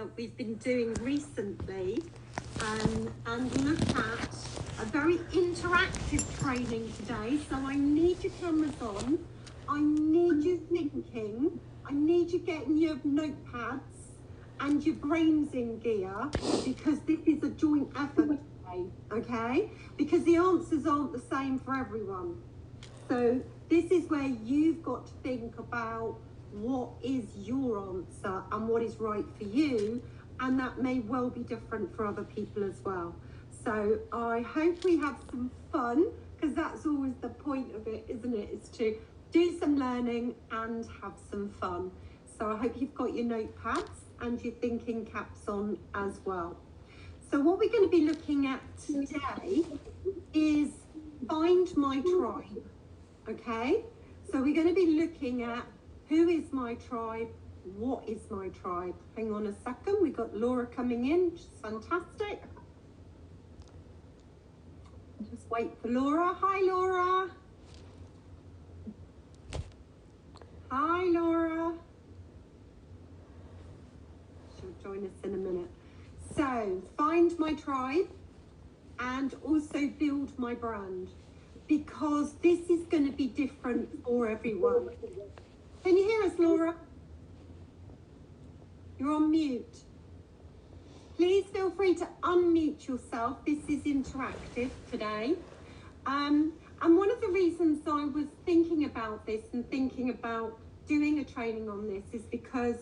that we've been doing recently and look at a very interactive training today. So I need your cameras on, I need you thinking, I need you getting your notepads and your brains in gear, because this is a joint effort today, okay? Because the answers aren't the same for everyone. So this is where you've got to think about what is your answer and what is right for you, and that may well be different for other people as well. So I hope we have some fun, because that's always the point of it, isn't it? Is to do some learning and have some fun. So I hope you've got your notepads and your thinking caps on as well. So what we're going to be looking at today is find my tribe. Okay, so we're going to be looking at who is my tribe, what is my tribe. Hang on a second, we got Laura coming in, which is fantastic. Just wait for Laura. Hi, Laura. Hi, Laura. She'll join us in a minute. So, find my tribe and also build my brand, because this is going to be different for everyone. Can you hear us, Laura? You're on mute. Please feel free to unmute yourself. This is interactive today. And one of the reasons I was thinking about this and thinking about doing a training on this is because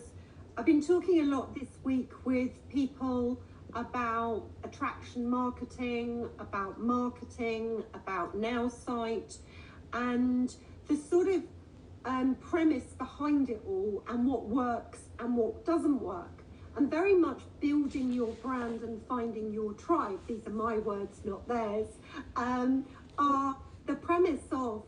I've been talking a lot this week with people about attraction marketing, about Nail Site, and the sort of premise behind it all, and what works and what doesn't work, and very much building your brand and finding your tribe, these are my words, not theirs, are the premise of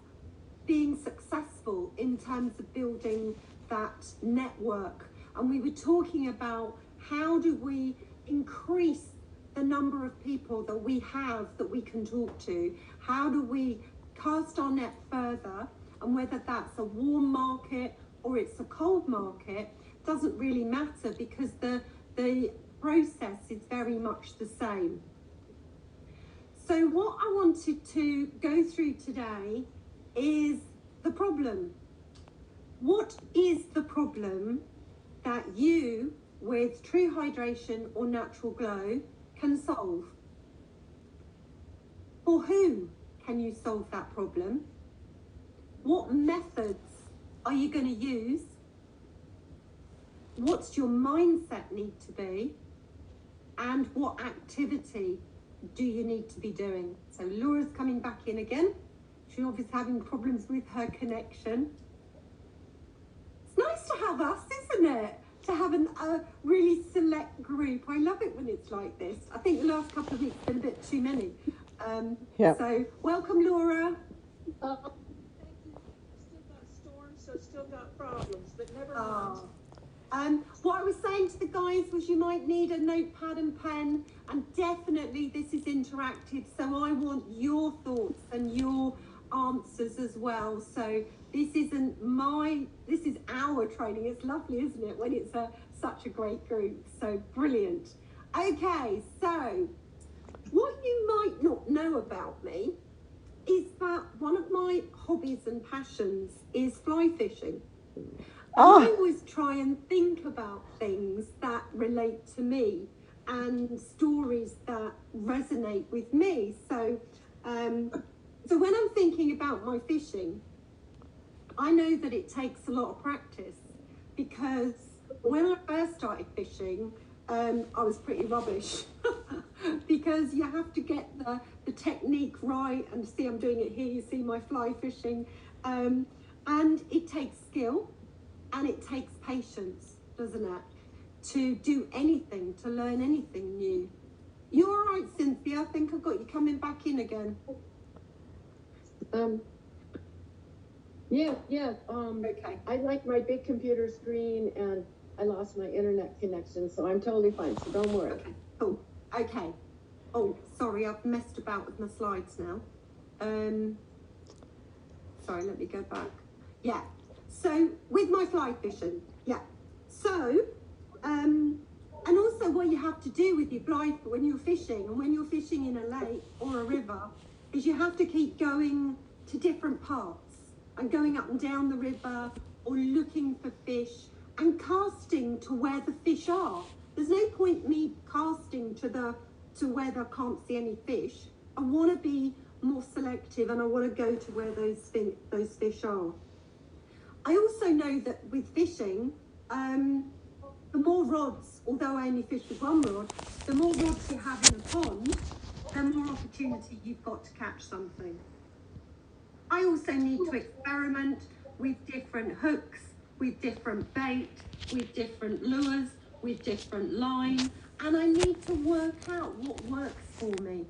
being successful in terms of building that network. And we were talking about how do we increase the number of people that we have that we can talk to, how do we cast our net further, and whether that's a warm market or it's a cold market doesn't really matter, because the process is very much the same. So what I wanted to go through today is the problem. What is the problem that you, with True Hydration or Natural Glow, can solve? For whom can you solve that problem? What methods are you going to use? What's your mindset need to be? And what activity do you need to be doing? So Laura's coming back in again. She's obviously having problems with her connection. It's nice to have us, isn't it? To have a really select group. I love it when it's like this. I think the last couple of weeks have been a bit too many. So welcome, Laura. Thank you. Still got storms, so still got problems, but never mind. What I was saying to the guys was you might need a notepad and pen, and definitely this is interactive, so I want your thoughts and your answers as well. So this is our training. It's lovely, isn't it, when it's such a great group? So brilliant. Okay, so what you might not know about me is that one of my hobbies and passions is fly fishing. I always try and think about things that relate to me and stories that resonate with me. So, so when I'm thinking about my fishing, I know that it takes a lot of practice, because when I first started fishing, I was pretty rubbish because you have to get the technique right. And see, I'm doing it here, you see my fly fishing, and it takes skill. And it takes patience, doesn't it, to do anything, to learn anything new. You all right, Cynthia? I think I've got you coming back in again. Yeah. Okay. I like my big computer screen, and I lost my internet connection, so I'm totally fine, so don't worry. Okay, cool. Okay. Oh, sorry, I've messed about with my slides now. Sorry, let me go back. Yeah. So with my fly fishing, yeah. So, and also to do with your blind when you're fishing and when you're fishing in a lake or a river is you have to keep going to different parts and going up and down the river or looking for fish and casting to where the fish are. There's no point me casting to where I can't see any fish. I want to be more selective and I want to go to where those fish are. I also know that with fishing, the more rods, although I only fish with one rod, the more rods you have in a pond, the more opportunity you've got to catch something. I also need to experiment with different hooks, with different bait, with different lures, with different line, and I need to work out what works for me.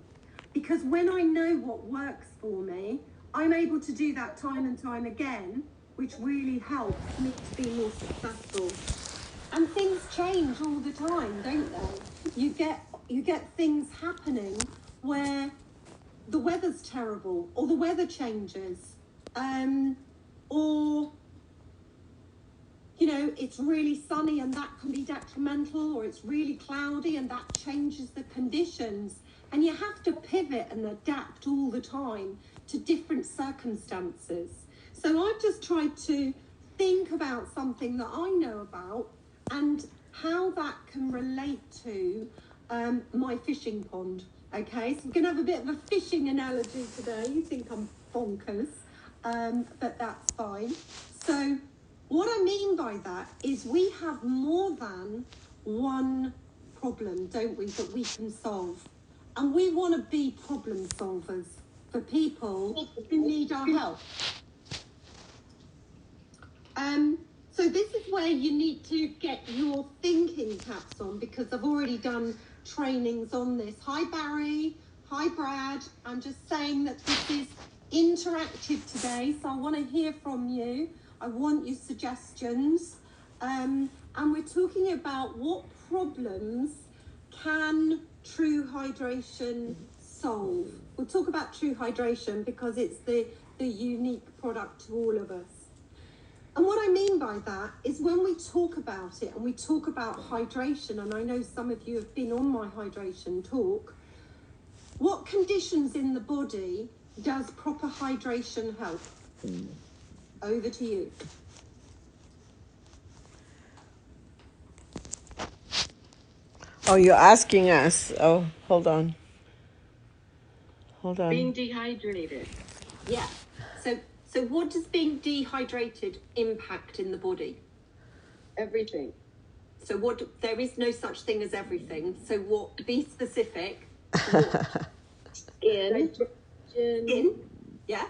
Because when I know what works for me, I'm able to do that time and time again, which really helps me to be more successful. And things change all the time, don't they? You get things happening where the weather's terrible, or the weather changes, or it's really sunny and that can be detrimental, or it's really cloudy and that changes the conditions. And you have to pivot and adapt all the time to different circumstances. So I've just tried to think about something that I know about and how that can relate to my fishing pond. Okay, so we're going to have a bit of a fishing analogy today. You think I'm bonkers, but that's fine. So what I mean by that is we have more than one problem, don't we, that we can solve. And we want to be problem solvers for people who need our help. So this is where you need to get your thinking caps on, because I've already done trainings on this. Hi Barry, hi Brad. I'm just saying that this is interactive today, so I want to hear from you. I want your suggestions. And we're talking about what problems can true hydration solve. We'll talk about true hydration because it's the unique product to all of us. And what I mean by that is when we talk about it and we talk about hydration, and I know some of you have been on my hydration talk, what conditions in the body does proper hydration help? Over to you. Oh, you're asking us. Oh, hold on. Being dehydrated. Yeah. So what does being dehydrated impact in the body? Everything. So there is no such thing as everything. So what, be specific. Skin. Yeah.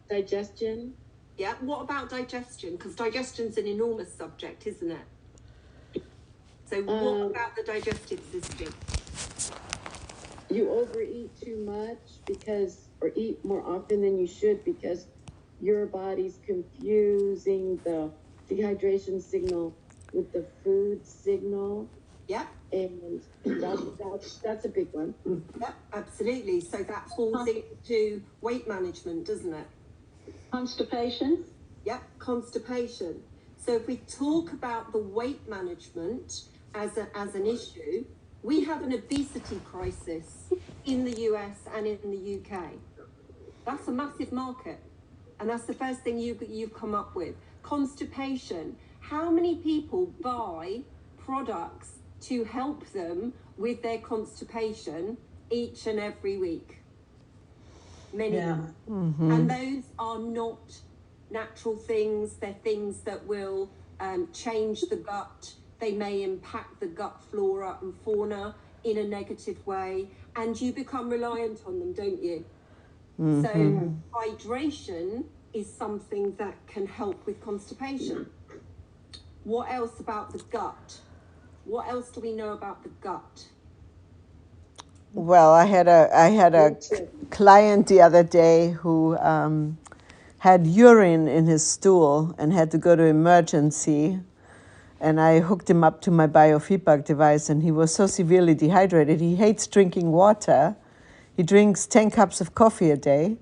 Digestion. Yeah. What about digestion? Because digestion's an enormous subject, isn't it? So what about the digestive system? You overeat too much or eat more often than you should because your body's confusing the dehydration signal with the food signal. Yeah. And that's a big one. Yeah, absolutely. So that falls into weight management, doesn't it? Constipation. Yep, constipation. So if we talk about the weight management as an issue, we have an obesity crisis in the US and in the UK. That's a massive market. And that's the first thing you've come up with. Constipation. How many people buy products to help them with their constipation each and every week? Many. Yeah. Mm-hmm. And those are not natural things. They're things that will change the gut. They may impact the gut flora and fauna in a negative way, and you become reliant on them, don't you? Mm-hmm. So hydration is something that can help with constipation. What else about the gut? What else do we know about the gut? Well, I had a client the other day who had urine in his stool and had to go to emergency. And I hooked him up to my biofeedback device, and he was so severely dehydrated. He hates drinking water. He drinks 10 cups of coffee a day,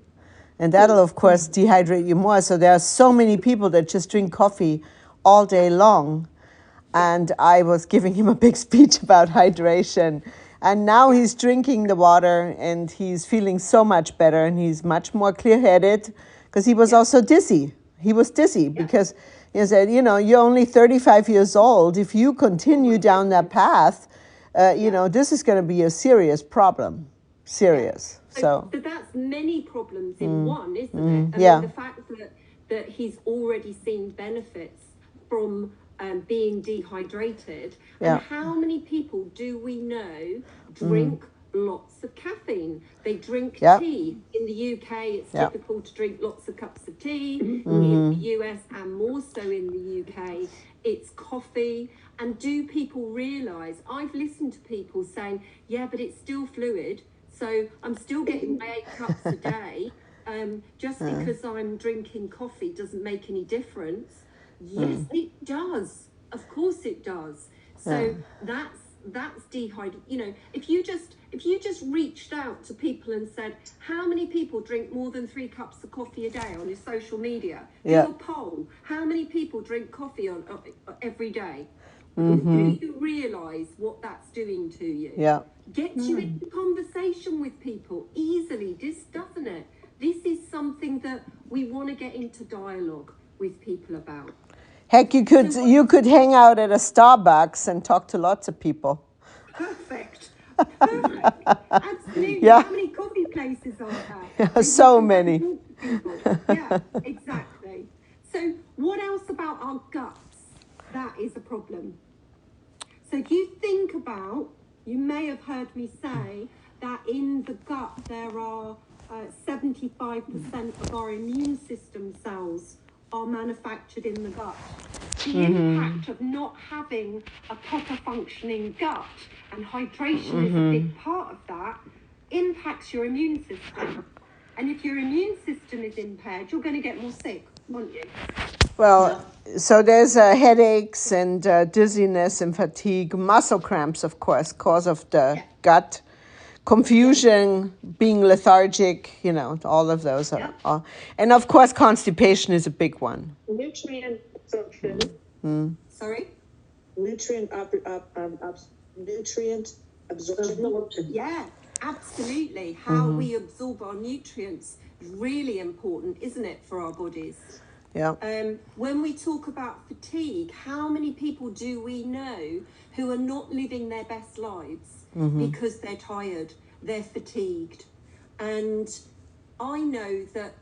and that'll, of course, dehydrate you more. So there are so many people that just drink coffee all day long. And I was giving him a big speech about hydration. And now he's drinking the water and he's feeling so much better and he's much more clear headed because he was also dizzy. He was dizzy because he said, you know, you're only 35 years old. If you continue down that path, you know, this is going to be a serious problem. Serious. So but that's many problems in one, isn't it? I yeah. mean, the fact that he's already seen benefits from being dehydrated. Yeah. And how many people do we know drink lots of caffeine? They drink tea. In the UK, it's typical to drink lots of cups of tea. In the US, and more so in the UK, it's coffee. And do people realise, I've listened to people saying, yeah, but it's still fluid. So I'm still getting my 8 cups a day. Just because I'm drinking coffee doesn't make any difference. Yes, it does. Of course it does. So that's dehydrated. You know, if you just reached out to people and said, how many people drink more than 3 cups of coffee a day on your social media? Do a poll. How many people drink coffee on every day? Do you realise what that's doing to you? Yeah. Gets you into conversation with people easily, doesn't it? This is something that we want to get into dialogue with people about. Heck, you could hang out at a Starbucks and talk to lots of people. Perfect. Absolutely. Yeah. How many coffee places are there? Yeah, so many. Yeah, exactly. So what else about our guts? That is a problem. So if you think about, you may have heard me say that in the gut there are 75% of our immune system cells are manufactured in the gut. The impact of not having a proper functioning gut, and hydration is a big part of that, impacts your immune system. And if your immune system is impaired, you're going to get more sick, aren't you? Well, so there's headaches and dizziness and fatigue, muscle cramps, of course, cause of the gut, confusion, being lethargic, you know, all of those are. And of course, constipation is a big one. Nutrient absorption. Sorry? Nutrient absorption. Yeah, absolutely. How we absorb our nutrients is really important, isn't it, for our bodies? Yeah. When we talk about fatigue, how many people do we know who are not living their best lives because they're tired, they're fatigued? And I know that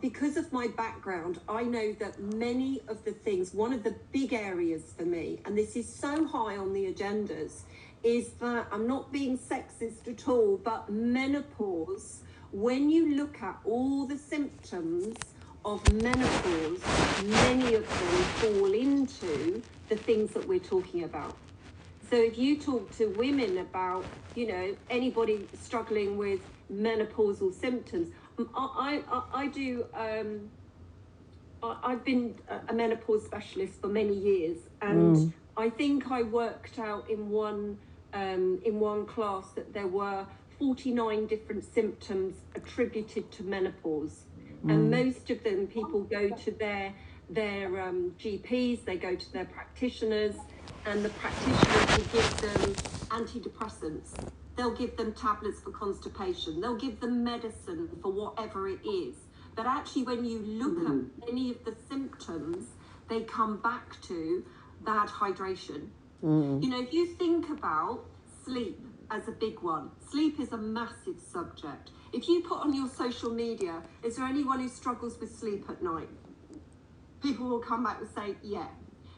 because of my background, I know that many of the things, one of the big areas for me, and this is so high on the agendas, is that I'm not being sexist at all, but menopause, when you look at all the symptoms of menopause, many of them fall into the things that we're talking about. So if you talk to women about, you know, anybody struggling with menopausal symptoms, I do, I've been a menopause specialist for many years, and I think I worked out in one class that there were 49 different symptoms attributed to menopause. And most of them, people go to their GPs, they go to their practitioners, and the practitioners will give them antidepressants. They'll give them tablets for constipation. They'll give them medicine for whatever it is. But actually, when you look at any of the symptoms, they come back to bad hydration. You know, if you think about sleep as a big one, sleep is a massive subject. If you put on your social media, is there anyone who struggles with sleep at night? People will come back and say, yeah.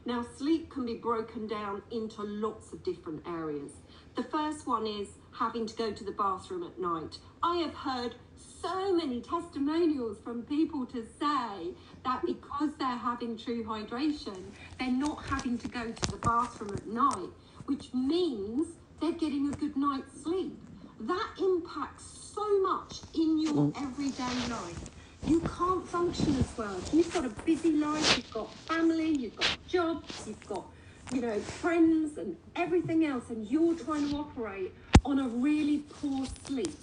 Now, sleep can be broken down into lots of different areas. The first one is having to go to the bathroom at night. I have heard so many testimonials from people to say that because they're having true hydration, they're not having to go to the bathroom at night, which means they're getting a good night's sleep. That impacts so much in your everyday life. You can't function as well. If you've got a busy life, you've got family, you've got jobs, you've got, you know, friends and everything else, and you're trying to operate on a really poor sleep,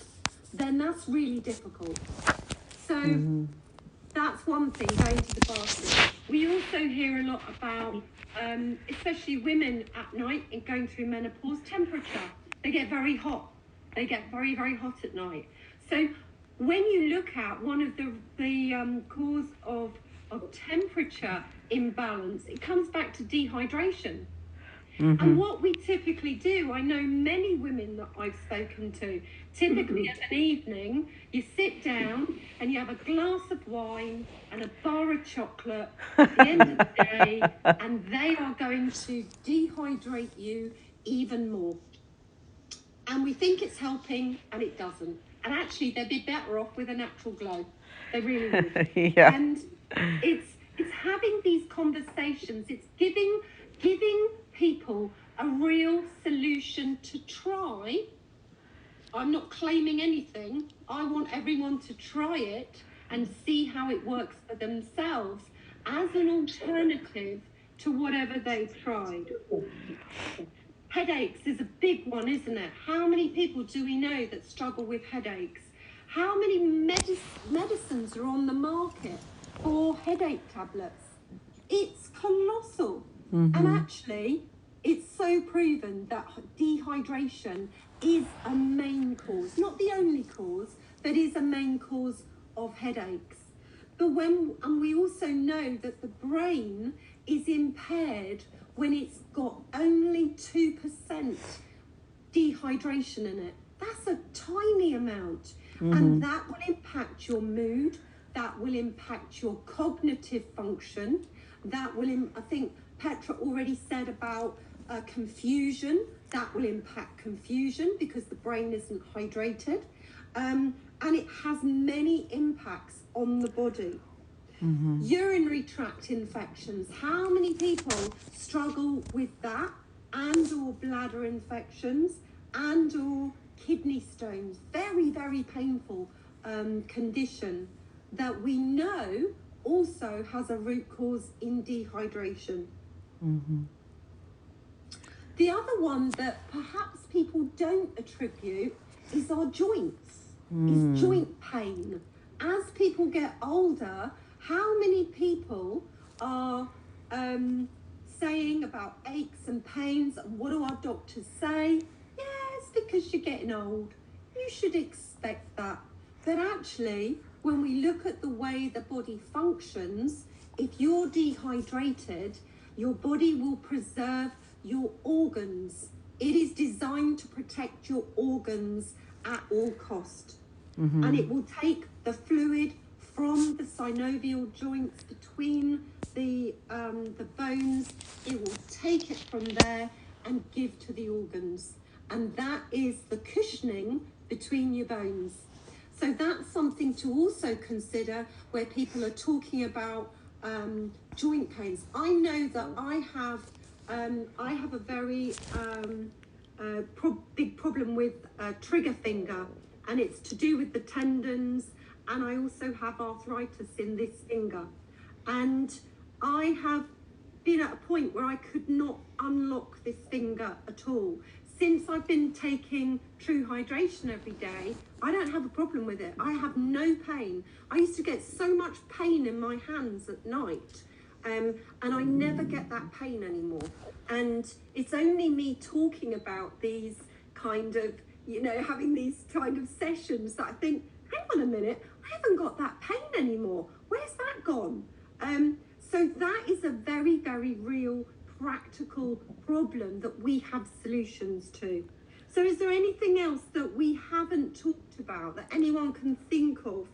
then that's really difficult. So that's one thing, going to the bathroom. We also hear a lot about, especially women at night and going through menopause, temperature. They get very hot. They get very, very hot at night. So when you look at one of the cause of temperature imbalance, it comes back to dehydration. And what we typically do, I know many women that I've spoken to, typically at an evening, you sit down and you have a glass of wine and a bar of chocolate at the end of the day, and they are going to dehydrate you even more. And we think it's helping, and it doesn't. And actually, they'd be better off with a natural glow. They really would. Yeah. And it's having these conversations. It's giving people a real solution to try. I'm not claiming anything. I want everyone to try it and see how it works for themselves as an alternative to whatever they've tried. Headaches is a big one, isn't it? How many people do we know that struggle with headaches? How many medicines are on the market for headache tablets? It's colossal. And actually, it's so proven that dehydration is a main cause, not the only cause, but is a main cause of headaches. But and we also know that the brain is impaired when it's got only 2% dehydration in it. That's a tiny amount. And that will impact your mood, that will impact your cognitive function, that will, I think Petra already said about confusion, that will impact confusion because the brain isn't hydrated. And it has many impacts on the body. Urinary tract infections. How many people struggle with that, and or bladder infections, and or kidney stones? Very, very painful condition that we know also has a root cause in dehydration. The other one that perhaps people don't attribute is our joints, is joint pain. As people get older, how many people are saying about aches and pains, and what do our doctors say? Yes, because you're getting old. You should expect that. But actually, when we look at the way the body functions, if you're dehydrated, your body will preserve your organs. It is designed to protect your organs at all cost. And it will take the fluid from the synovial joints between the bones. It will take it from there and give to the organs. And that is the cushioning between your bones. So that's something to also consider where people are talking about joint pains. I know that I have a very big problem with trigger finger, and it's to do with the tendons, and I also have arthritis in this finger. And I have been at a point where I could not unlock this finger at all. Since I've been taking True Hydration every day, I don't have a problem with it. I have no pain. I used to get so much pain in my hands at night, and I never get that pain anymore. And it's only me talking about these kind of, having these kind of sessions that I think, hang on a minute, I haven't got that pain anymore. Where's that gone? So that is a very, very real practical problem that we have solutions to. So is there anything else that we haven't talked about that anyone can think of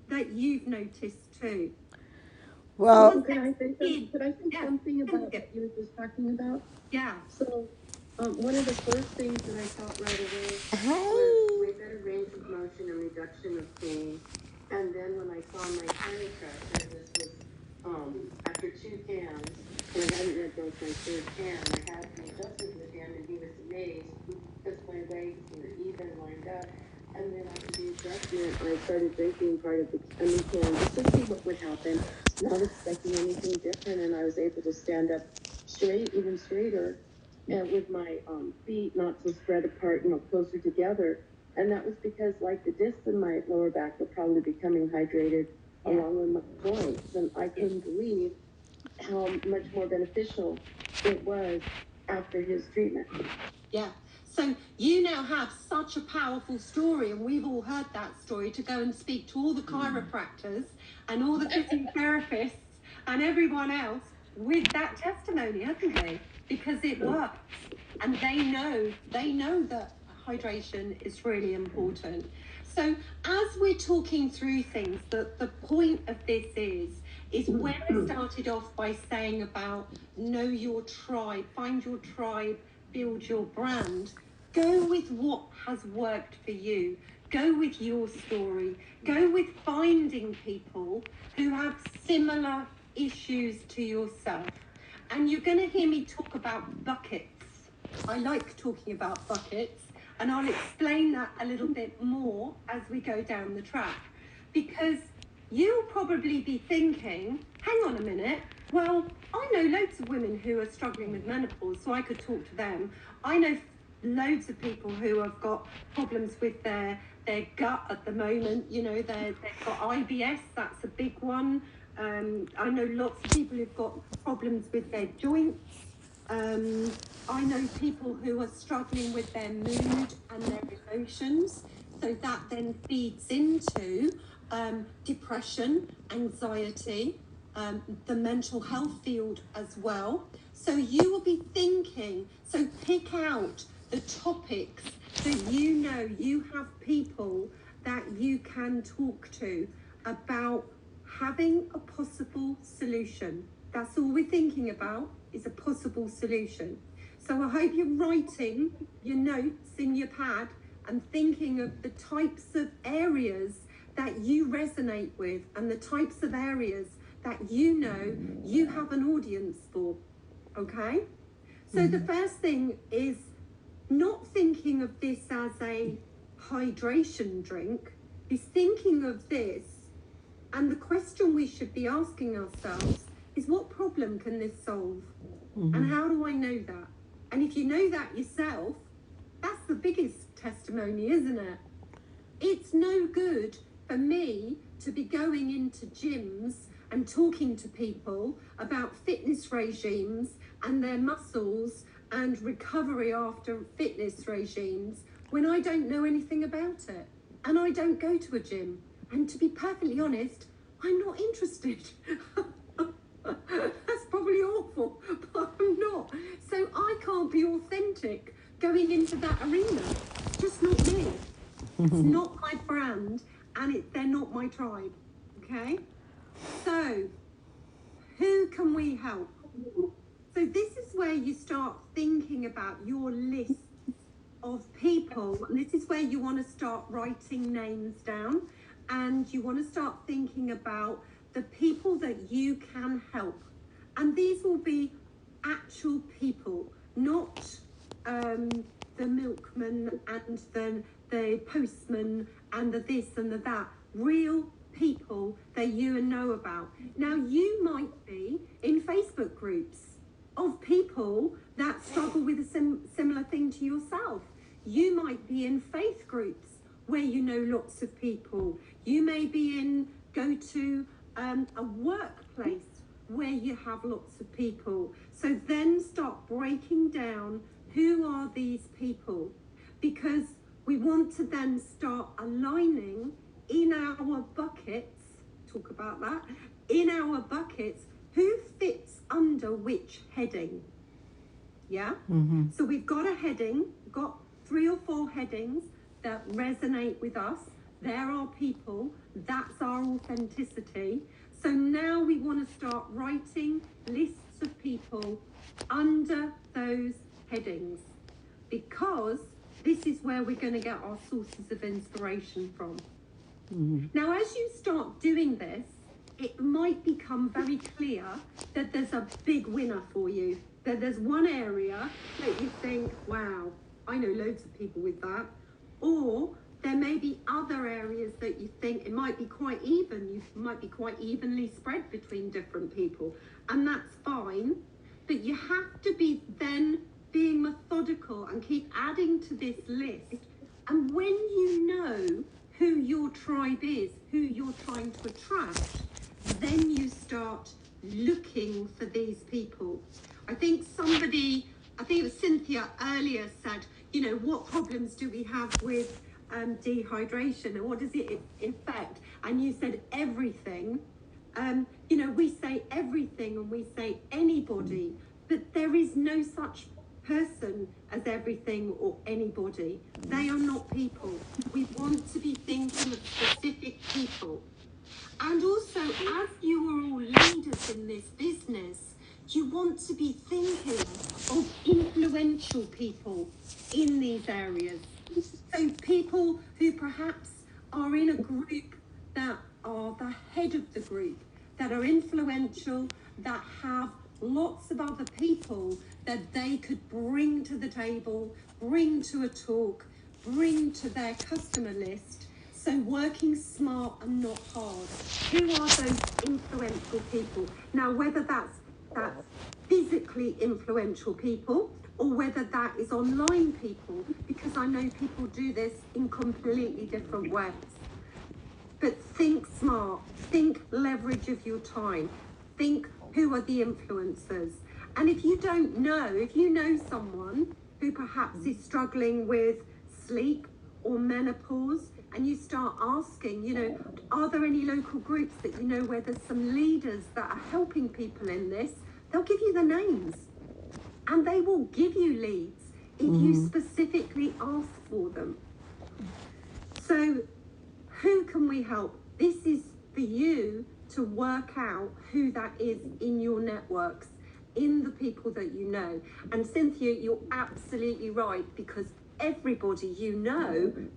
that you've noticed too? Well, Could I say something about what you were just talking about? Yeah. So, one of the first things that I felt right away was way better range of motion and reduction of pain. And then when I saw my chiropractor, this was after 2 cans, and I hadn't yet dosed my 3rd can, I had an adjusted with him, and he was amazed because my legs were even lined up. And then after the adjustment, I started drinking part of the can just to see what would happen, not expecting anything different, and I was able to stand up straight, even straighter, and with my feet not so spread apart, closer together. And that was because, like, the discs in my lower back were probably becoming hydrated along with my joints. And I couldn't believe how much more beneficial it was after his treatment. Yeah. So you now have such a powerful story, and we've all heard that story, to go and speak to all the chiropractors and all the physiotherapists and everyone else with that testimony, haven't they? Because it works, and they know that hydration is really important. So as we're talking through things, the point of this is when I started off by saying about know your tribe, find your tribe, build your brand. Go with what has worked for you. Go with your story. Go with finding people who have similar issues to yourself. And you're going to hear me talk about buckets. I like talking about buckets, and I'll explain that a little bit more as we go down the track. Because you'll probably be thinking, hang on a minute, well, I know loads of women who are struggling with menopause, so I could talk to them. I know loads of people who have got problems with their gut at the moment. You know, they've got IBS, that's a big one. I know lots of people who've got problems with their joints. I know people who are struggling with their mood and their emotions. So that then feeds into depression, anxiety, the mental health field as well. So you will be thinking, so pick out the topics that you know you have people that you can talk to about having a possible solution. That's all we're thinking about, is a possible solution. So I hope you're writing your notes in your pad and thinking of the types of areas that you resonate with and the types of areas that you know you have an audience for, okay? So the first thing is not thinking of this as a hydration drink, is thinking of this, and the question we should be asking ourselves is, what problem can this solve? And how do I know that? And if you know that yourself, that's the biggest testimony, isn't it? It's no good for me to be going into gyms and talking to people about fitness regimes and their muscles and recovery after fitness regimes when I don't know anything about it. And I don't go to a gym. And to be perfectly honest, I'm not interested. That's probably awful, but I'm not. So I can't be authentic going into that arena. It's just not me. It's not my brand, and they're not my tribe, okay? So, who can we help? So this is where you start thinking about your list of people, and this is where you want to start writing names down, and you want to start thinking about the people that you can help. And these will be actual people, not the milkman and the postman and the this and the that. Real people that you know about. Now, you might be in Facebook groups of people that struggle with a similar thing to yourself. You might be in faith groups where you know lots of people. You may be go to a workplace where you have lots of people. So then start breaking down who are these people, because we want to then start aligning in our buckets, talk about that, in our buckets, who fits under which heading. Yeah? So we've got a heading, got 3 or 4 headings that resonate with us. There are people, that's our authenticity. So now we want to start writing lists of people under those headings, because this is where we're going to get our sources of inspiration from. Now, as you start doing this, it might become very clear that there's a big winner for you, that there's one area that you think, wow, I know loads of people with that. Or there may be other areas that you think it might be quite even, you might be quite evenly spread between different people, and that's fine. But you have to be then being methodical and keep adding to this list. And when you know who your tribe is, who you're trying to attract, then you start looking for these people. I think it was Cynthia earlier said, what problems do we have with dehydration, and what does it affect? And you said everything. We say everything and we say anybody, but there is no such person as everything or anybody. They are not people. We want to be thinking of specific people. And also, as you are all leaders in this business, you want to be thinking of influential people in these areas. So people who perhaps are in a group that are the head of the group, that are influential, that have lots of other people that they could bring to the table, bring to a talk, bring to their customer list. So working smart and not hard. Who are those influential people? Now, whether that's physically influential people or whether that is online people, because I know people do this in completely different ways. But think smart, think leverage of your time, think who are the influencers. And if you know someone who perhaps is struggling with sleep or menopause, and you start asking, are there any local groups that where there's some leaders that are helping people in this, they'll give you the names and they will give you leads if you specifically ask for them. So who can we help? This is for you to work out who that is in your networks, in the people that you know. And Cynthia, you're absolutely right, because everybody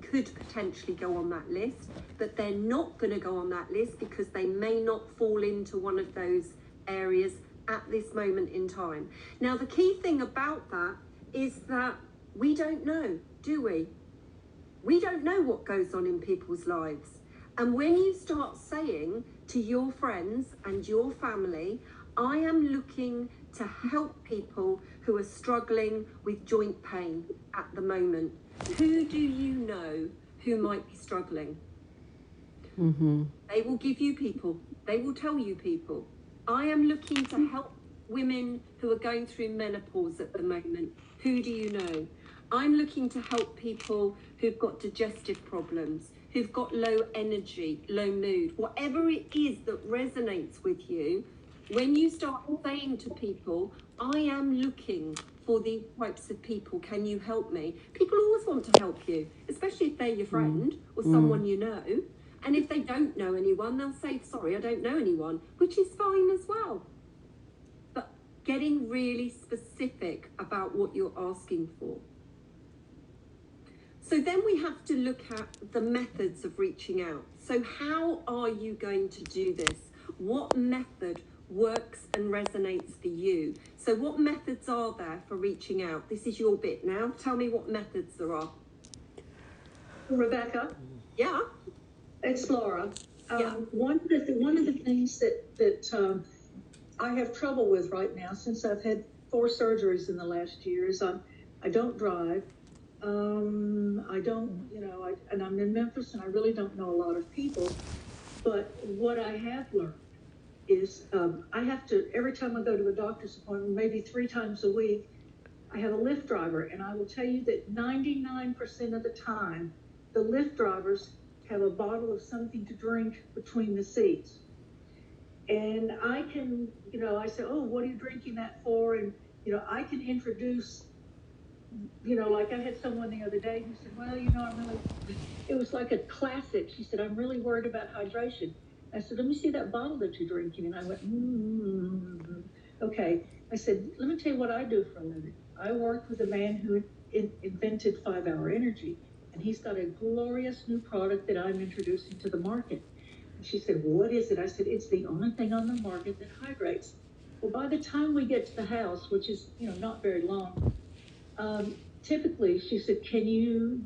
could potentially go on that list, but they're not going to go on that list because they may not fall into one of those areas at this moment in time. Now, the key thing about that is that we don't know, do we? We don't know what goes on in people's lives. And when you start saying to your friends and your family, I am looking to help people who are struggling with joint pain at the moment, who do you know who might be struggling? They will give you people. They will tell you people. I am looking to help women who are going through menopause at the moment. Who do you know? I'm looking to help people who've got digestive problems, who've got low energy, low mood, whatever it is that resonates with you. When you start saying to people, I am looking for these types of people, can you help me? People always want to help you, especially if they're your friend or someone you know. And if they don't know anyone, they'll say, sorry, I don't know anyone, which is fine as well. But getting really specific about what you're asking for. So then we have to look at the methods of reaching out. So how are you going to do this? What method works and resonates for you? So what methods are there for reaching out? This is your bit now. Tell me what methods there are. Rebecca? Yeah. It's Laura. Yeah. One of the things that I have trouble with right now, since I've had 4 surgeries in the last year, is I don't drive. I don't, and I'm in Memphis and I really don't know a lot of people. But what I have learned is I have to, every time I go to a doctor's appointment, maybe 3 times a week, I have a Lyft driver. And I will tell you that 99% of the time, the Lyft drivers have a bottle of something to drink between the seats. And I can, I say, oh, what are you drinking that for? And, I can introduce, like I had someone the other day who said, well, it was like a classic. She said, I'm really worried about hydration. I said, let me see that bottle that you're drinking. And I went, okay. I said, let me tell you what I do for a living. I worked with a man who invented 5-Hour Energy. And he's got a glorious new product that I'm introducing to the market. And she said, what is it? I said, it's the only thing on the market that hydrates. Well, by the time we get to the house, which is, not very long, typically she said, can you,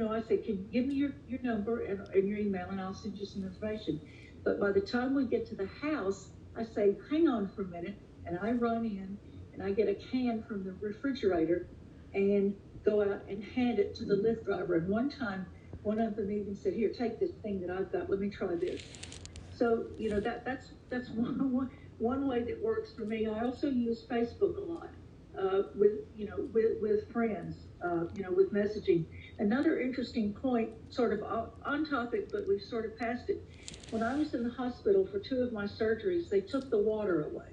I said, can you give me your number and your email and I'll send you some information. But by the time we get to the house, I say, hang on for a minute. And I run in and I get a can from the refrigerator and go out and hand it to the Lyft driver. And one time one of them even said, "Here, take this thing that I've got. Let me try this." So, that's one way that works for me. I also use Facebook a lot with friends, with messaging. Another interesting point, sort of on topic, but we've sort of passed it. When I was in the hospital for 2 of my surgeries, they took the water away,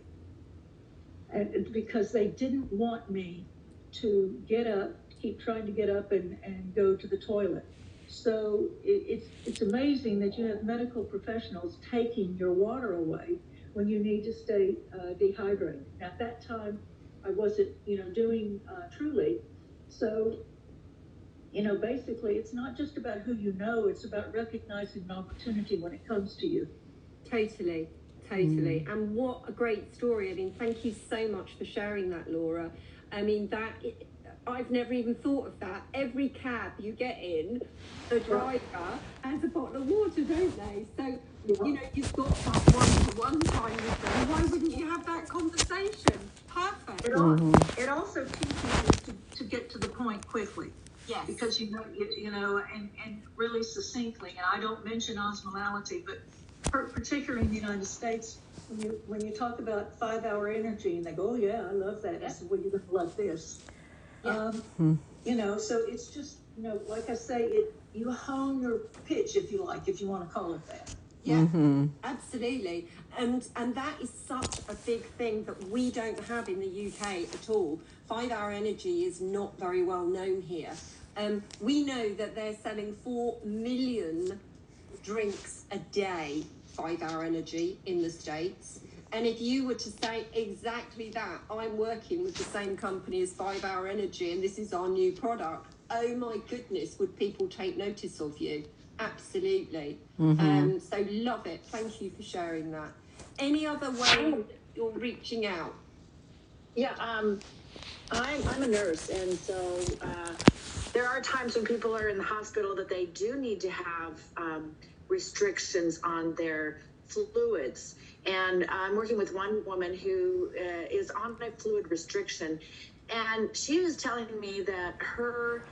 and because they didn't want me to get up, keep trying to get up and go to the toilet. So it's amazing that you have medical professionals taking your water away when you need to stay dehydrated. At that time, I wasn't, doing Truly. So, basically, it's not just about who you know, it's about recognizing an opportunity when it comes to you. Totally. And what a great story. I mean, thank you so much for sharing that, Laura. I mean, I've never even thought of that. Every cab you get in, the driver has a bottle of water, don't they? So, you've got that one-to-one time with them. Why wouldn't you have that conversation? Perfect. It also teaches you to get to the point quickly. Yes. Because and really succinctly, and I don't mention osmolality, but particularly in the United States, when you talk about 5-hour energy, and they go, "Oh yeah, I love that." I said, "Well, you're gonna love this." Yeah. So it's just, like I say, you hone your pitch, if you want to call it that. Yeah, absolutely. And that is such a big thing that we don't have in the UK at all. 5-hour energy is not very well known here. We know that they're selling 4 million drinks a day, 5-hour energy, in the States. And if you were to say exactly that, I'm working with the same company as 5-hour energy and this is our new product, oh my goodness, would people take notice of you? Absolutely. So love it. Thank you for sharing that. Any other way that you're reaching out? Yeah, I'm a nurse, and so there are times when people are in the hospital that they do need to have restrictions on their fluids. And I'm working with one woman who is on a fluid restriction, and she was telling me that her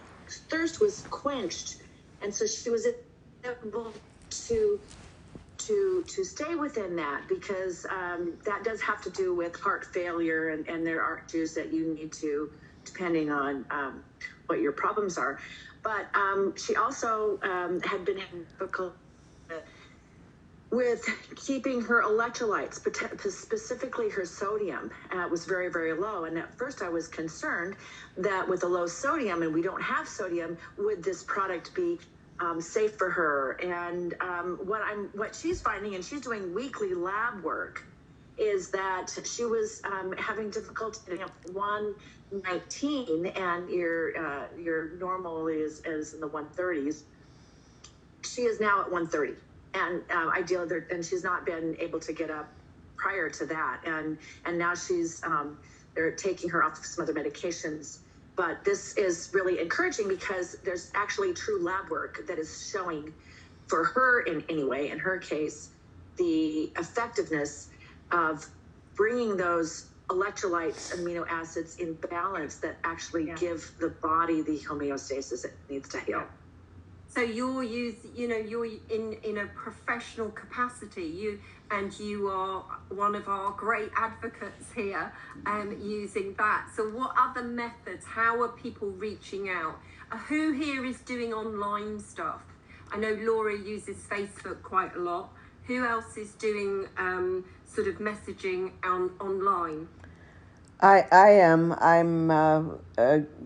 thirst was quenched, and so she was able to stay within that, because that does have to do with heart failure, and there are issues that you need to, depending on what your problems are. But she also had been having difficulty with keeping her electrolytes, specifically her sodium, was very, very low. And at first I was concerned that with the low sodium, and we don't have sodium, would this product be safe for her? And what she's finding, and she's doing weekly lab work, is that she was having difficulty getting up 119, and your normal is in the 130s. She is now at 130. And ideally, and she's not been able to get up prior to that. And now they're taking her off some other medications. But this is really encouraging, because there's actually true lab work that is showing, for her in her case, the effectiveness of bringing those electrolytes, amino acids in balance that actually give the body the homeostasis it needs to heal. So you're in a professional capacity. You are one of our great advocates here, using that. So what other methods? How are people reaching out? Who here is doing online stuff? I know Laura uses Facebook quite a lot. Who else is doing sort of messaging online? I am. I'm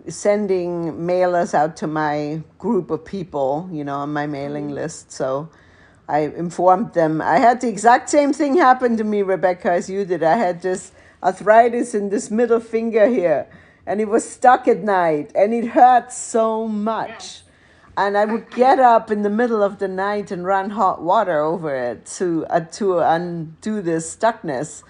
sending mailers out to my group of people, on my mailing list. So I informed them. I had the exact same thing happen to me, Rebecca, as you did. I had this arthritis in this middle finger here, and it was stuck at night, and it hurt so much. Yes. And I would get up in the middle of the night and run hot water over it to undo this stuckness.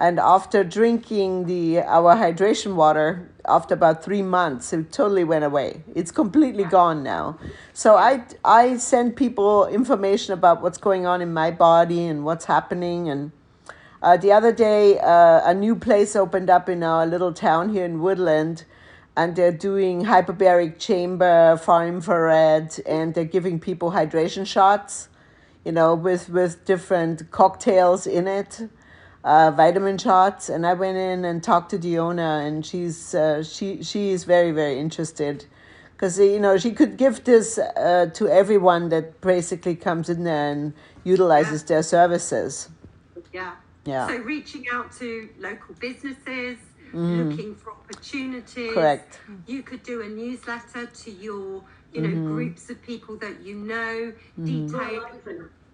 And after drinking our hydration water, after about 3 months, it totally went away. It's completely gone now. So I send people information about what's going on in my body and what's happening. And the other day, a new place opened up in our little town here in Woodland. and they're doing hyperbaric chamber, far infrared, and they're giving people hydration shots, with different cocktails in it, vitamin shots. And I went in and talked to the owner, and she is very, very interested, because she could give this to everyone that basically comes in there and utilizes their services. Yeah. Yeah. So reaching out to local businesses, looking for opportunities. Correct. You could do a newsletter to your, groups of people that detail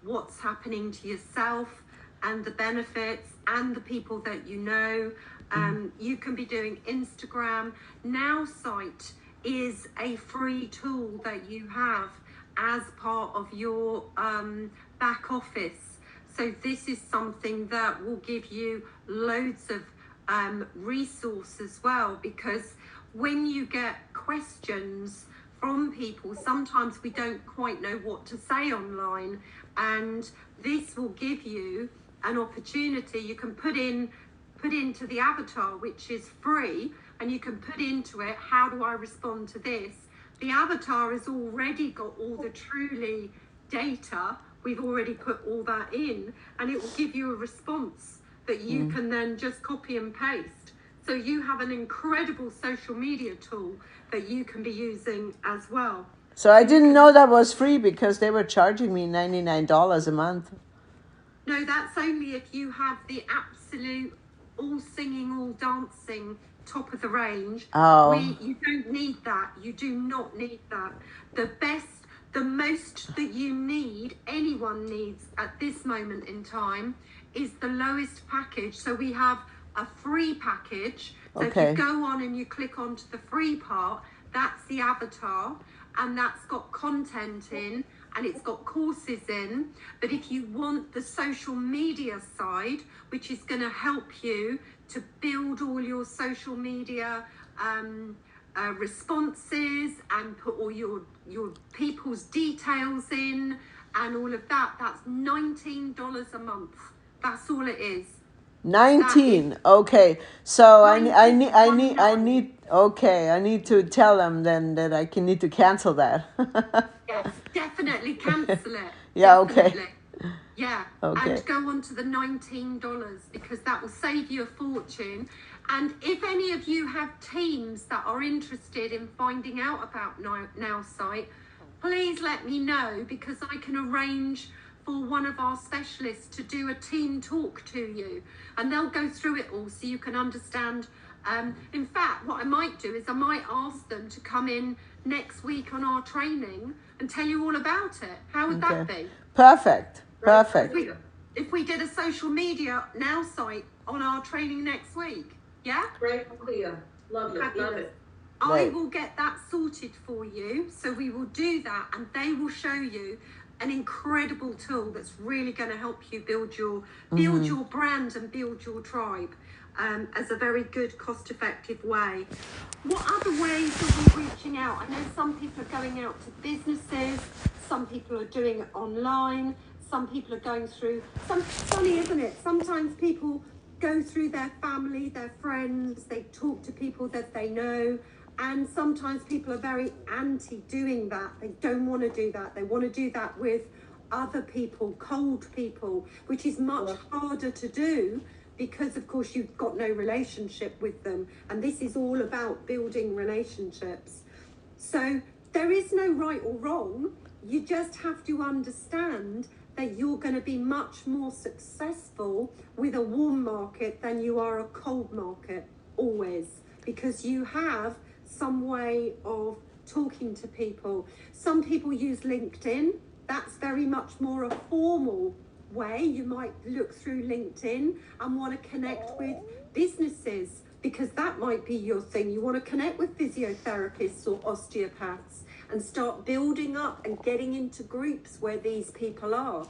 what's happening to yourself and the benefits and the people that you know. You can be doing Instagram. NowSite is a free tool that you have as part of your back office. So this is something that will give you loads of resource as well, because when you get questions from people, sometimes we don't quite know what to say online, and this will give you an opportunity. You can put into the avatar, which is free, and you can put into it, how do I respond to this? The avatar has already got all the Truly data. We've already put all that in, and it will give you a response that you can then just copy and paste. So you have an incredible social media tool that you can be using as well. So I didn't know that was free, because they were charging me $99 a month. No, that's only if you have the absolute all singing, all dancing, top of the range. Oh. You don't need that. You do not need that. The most that you need, anyone needs at this moment in time, is the lowest package. So we have a free package. So Okay. if you go on and you click onto the free part, that's the avatar, and that's got content in, and it's got courses in. But if you want the social media side, which is going to help you to build all your social media responses and put all your people's details in and all of that, that's $19 a month. That's all it is. 19. Okay. So I need to tell them then that I need to cancel that. Yes, definitely cancel it. Yeah, okay. Definitely. Yeah. Okay. And go on to the $19, because that will save you a fortune. And if any of you have teams that are interested in finding out about NowSite, please let me know, because I can arrange for one of our specialists to do a team talk to you, and they'll go through it all so you can understand. In fact, what I might do is I might ask them to come in next week on our training and tell you all about it. How would that be? Perfect. Perfect. If we did a social media NowSite on our training next week, yeah? Great idea. Love it. Love it. I Right. will get that sorted for you. So we will do that, and they will show you an incredible tool that's really going to help you build your brand and build your tribe as a very good, cost-effective way. What other ways are we reaching out? I know some people are going out to businesses, some people are doing it online, some people are going through, funny, isn't it? Sometimes people go through their family, their friends, they talk to people that they know, and sometimes people are very anti doing that. They don't want to do that. They want to do that with other people, cold people, which is much harder to do, because of course you've got no relationship with them, and this is all about building relationships. So there is no right or wrong. You just have to understand that you're going to be much more successful with a warm market than you are a cold market, always, because you have some way of talking to people. Some people use LinkedIn. That's very much more a formal way. You might look through LinkedIn and want to connect with businesses, because that might be your thing. You want to connect with physiotherapists or osteopaths and start building up and getting into groups where these people are.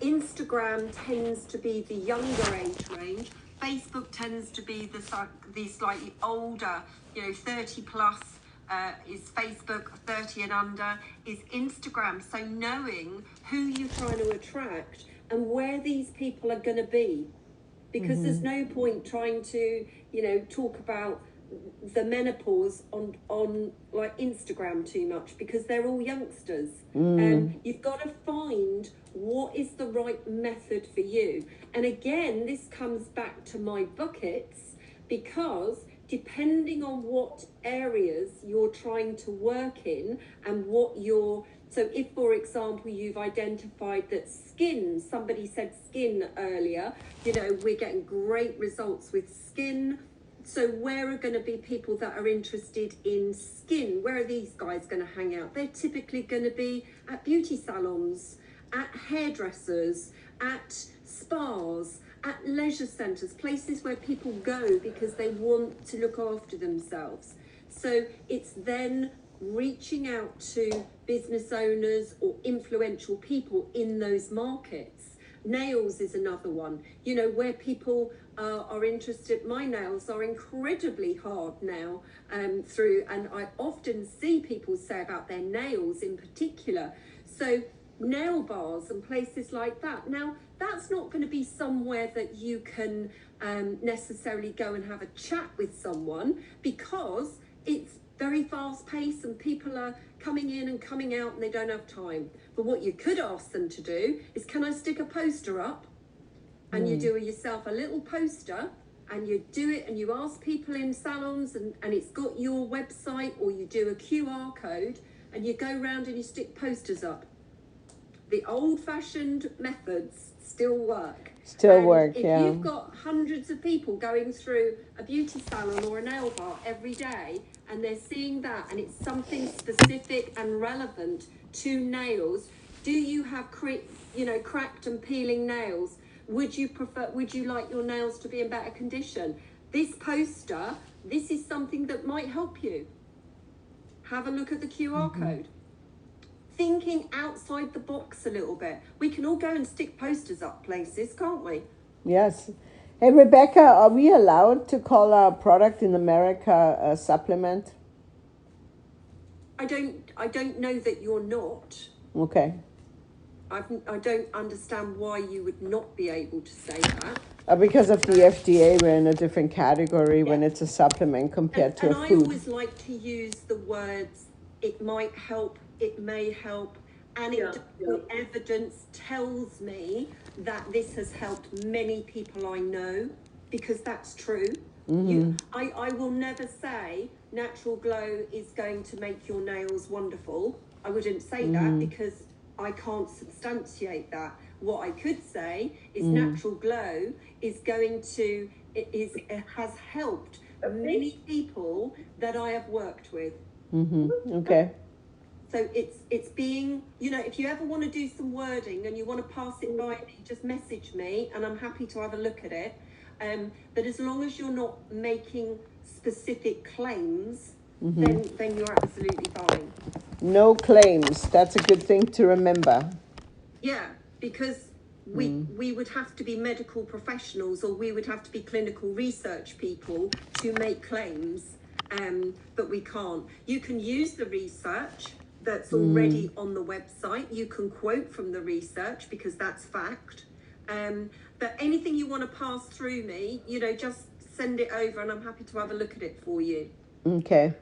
Instagram tends to be the younger age range. Facebook tends to be the slightly older, 30 plus is Facebook, 30 and under is Instagram. So knowing who you're trying to attract and where these people are going to be, because there's no point trying to, talk about the menopause on like Instagram too much, because they're all youngsters. You've got to find what is the right method for you. And again, this comes back to my buckets, because depending on what areas you're trying to work in and what you're, so if, for example, you've identified that skin, somebody said skin earlier, you know, we're getting great results with skin. So where are going to be people that are interested in skin? Where are these guys going to hang out? They're typically going to be at beauty salons, at hairdressers, at spas, at leisure centres, places where people go because they want to look after themselves. So it's then reaching out to business owners or influential people in those markets. Nails is another one, you know, where people are interested. My nails are incredibly hard now through, and I often see people say about their nails in particular. So nail bars and places like that. Now, that's not going to be somewhere that you can necessarily go and have a chat with someone, because it's very fast paced and people are coming in and coming out and they don't have time. But what you could ask them to do is, can I stick a poster up? And you do yourself a little poster, and you do it, and you ask people in salons, and it's got your website, or you do a QR code and you go around and you stick posters up. The old-fashioned methods still work. Still work, if yeah. You've got hundreds of people going through a beauty salon or a nail bar every day, and they're seeing that, and it's something specific and relevant to nails. Do you have cracked and peeling nails? Would you like your nails to be in better condition? This poster, this is something that might help you. Have a look at the QR code. Thinking outside the box a little bit. We can all go and stick posters up places, can't we? Yes. Hey, Rebecca, are we allowed to call our product in America a supplement? I don't know that you're not. Okay. I don't understand why you would not be able to say that. Because of the FDA, we're in a different category when it's a supplement compared to a food. And I always like to use the words, it might help, it may help, anecdotal evidence tells me that this has helped many people I know, because that's true. I will never say Natural Glow is going to make your nails wonderful. I wouldn't say that, because I can't substantiate that. What I could say is Natural Glow is has helped many people that I have worked with. Okay. So it's being, you know, if you ever want to do some wording and you want to pass it by me, just message me and I'm happy to have a look at it. But as long as you're not making specific claims, then you're absolutely fine. No claims. That's a good thing to remember. Yeah, because we would have to be medical professionals, or we would have to be clinical research people to make claims, but we can't. You can use the research that's already on the website. You can quote from the research, because that's fact. But anything you want to pass through me, you know, just send it over and I'm happy to have a look at it for you. Okay.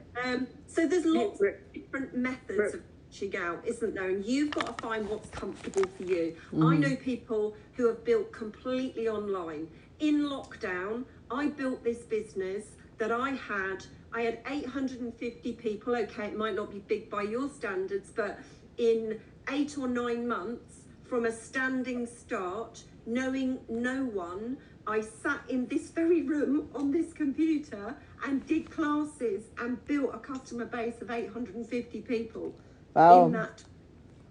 So there's lots of different methods of reaching out, isn't there? And you've got to find what's comfortable for you. I know people who have built completely online. In lockdown, I built this business that I had 850 people. Okay, it might not be big by your standards, but in 8 or 9 months, from a standing start, knowing no one, I sat in this very room on this computer and did classes and built a customer base of 850 people. Wow. In that,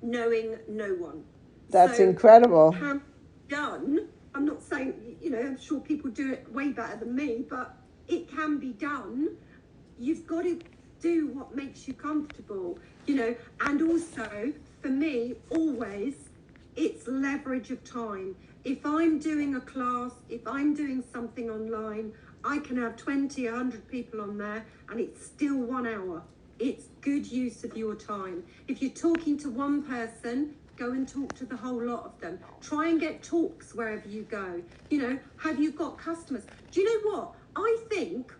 knowing no one. That's incredible. Have done. I'm not saying, you know, I'm sure people do it way better than me, but it can be done. You've got to do what makes you comfortable, you know. And also, for me, always, it's leverage of time. If I'm doing a class, if I'm doing something online, I can have 20, 100 people on there and it's still 1 hour. It's good use of your time. If you're talking to one person, go and talk to the whole lot of them. Try and get talks wherever you go. You know, have you got customers? Do you know what? I think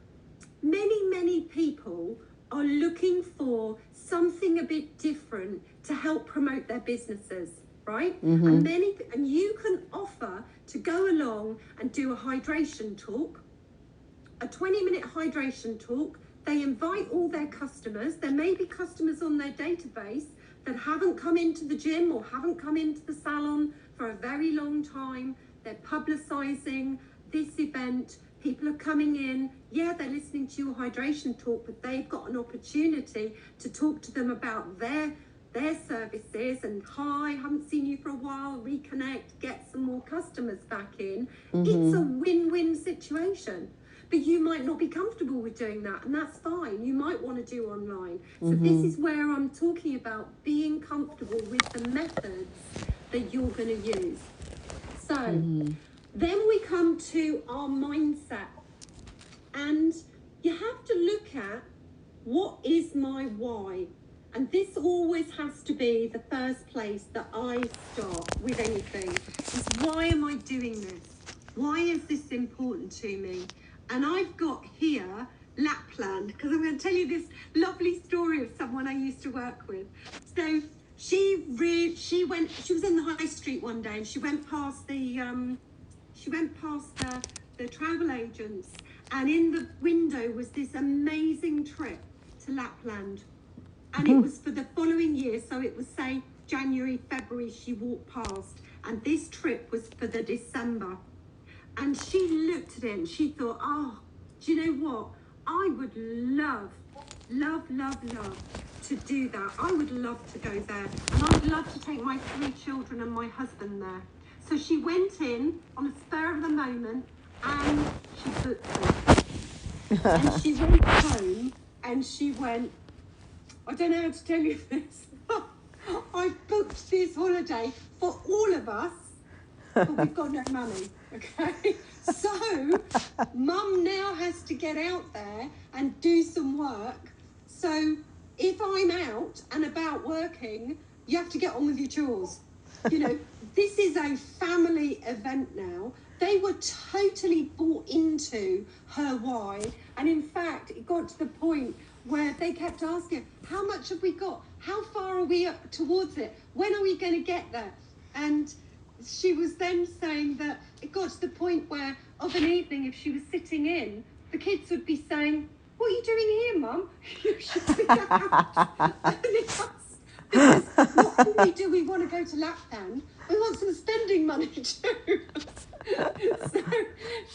many people are looking for something a bit different to help promote their businesses, right? And you can offer to go along and do a hydration talk, a 20-minute hydration talk. They invite all their customers. There may be customers on their database that haven't come into the gym or haven't come into the salon for a very long time. They're publicizing this event. People are coming in. Yeah, they're listening to your hydration talk, but they've got an opportunity to talk to them about their services and, hi, haven't seen you for a while, reconnect, get some more customers back in. It's a win-win situation. But you might not be comfortable with doing that, and that's fine. You might want to do online. So this is where I'm talking about being comfortable with the methods that you're going to use. So then we come to our mindset. And you have to look at, what is my why? And this always has to be the first place that I start with anything. Is, why am I doing this? Why is this important to me? And I've got here Lapland, because I'm going to tell you this lovely story of someone I used to work with. So she was in the high street one day, and she went past the travel agents, and in the window was this amazing trip to Lapland. And it was for the following year, so it was, say, January, February, she walked past, and this trip was for the December. And she looked at it and she thought, oh, do you know what? I would love to do that. I would love to go there. And I would love to take my 3 children and my husband there. So she went in on a spur of the moment and she booked it. And she went home and she went, I don't know how to tell you this. I booked this holiday for all of us, but we've got no money, okay? So Mum now has to get out there and do some work. So if I'm out and about working, you have to get on with your chores. You know, this is a family event now. They were totally bought into her why. And in fact, it got to the point where they kept asking, how much have we got? How far are we up towards it? When are we going to get there? And she was then saying that it got to the point where of an evening, if she was sitting in, the kids would be saying, what are you doing here, Mum? You should be out. Because not only do we want to go to Lapland, we want some spending money too. So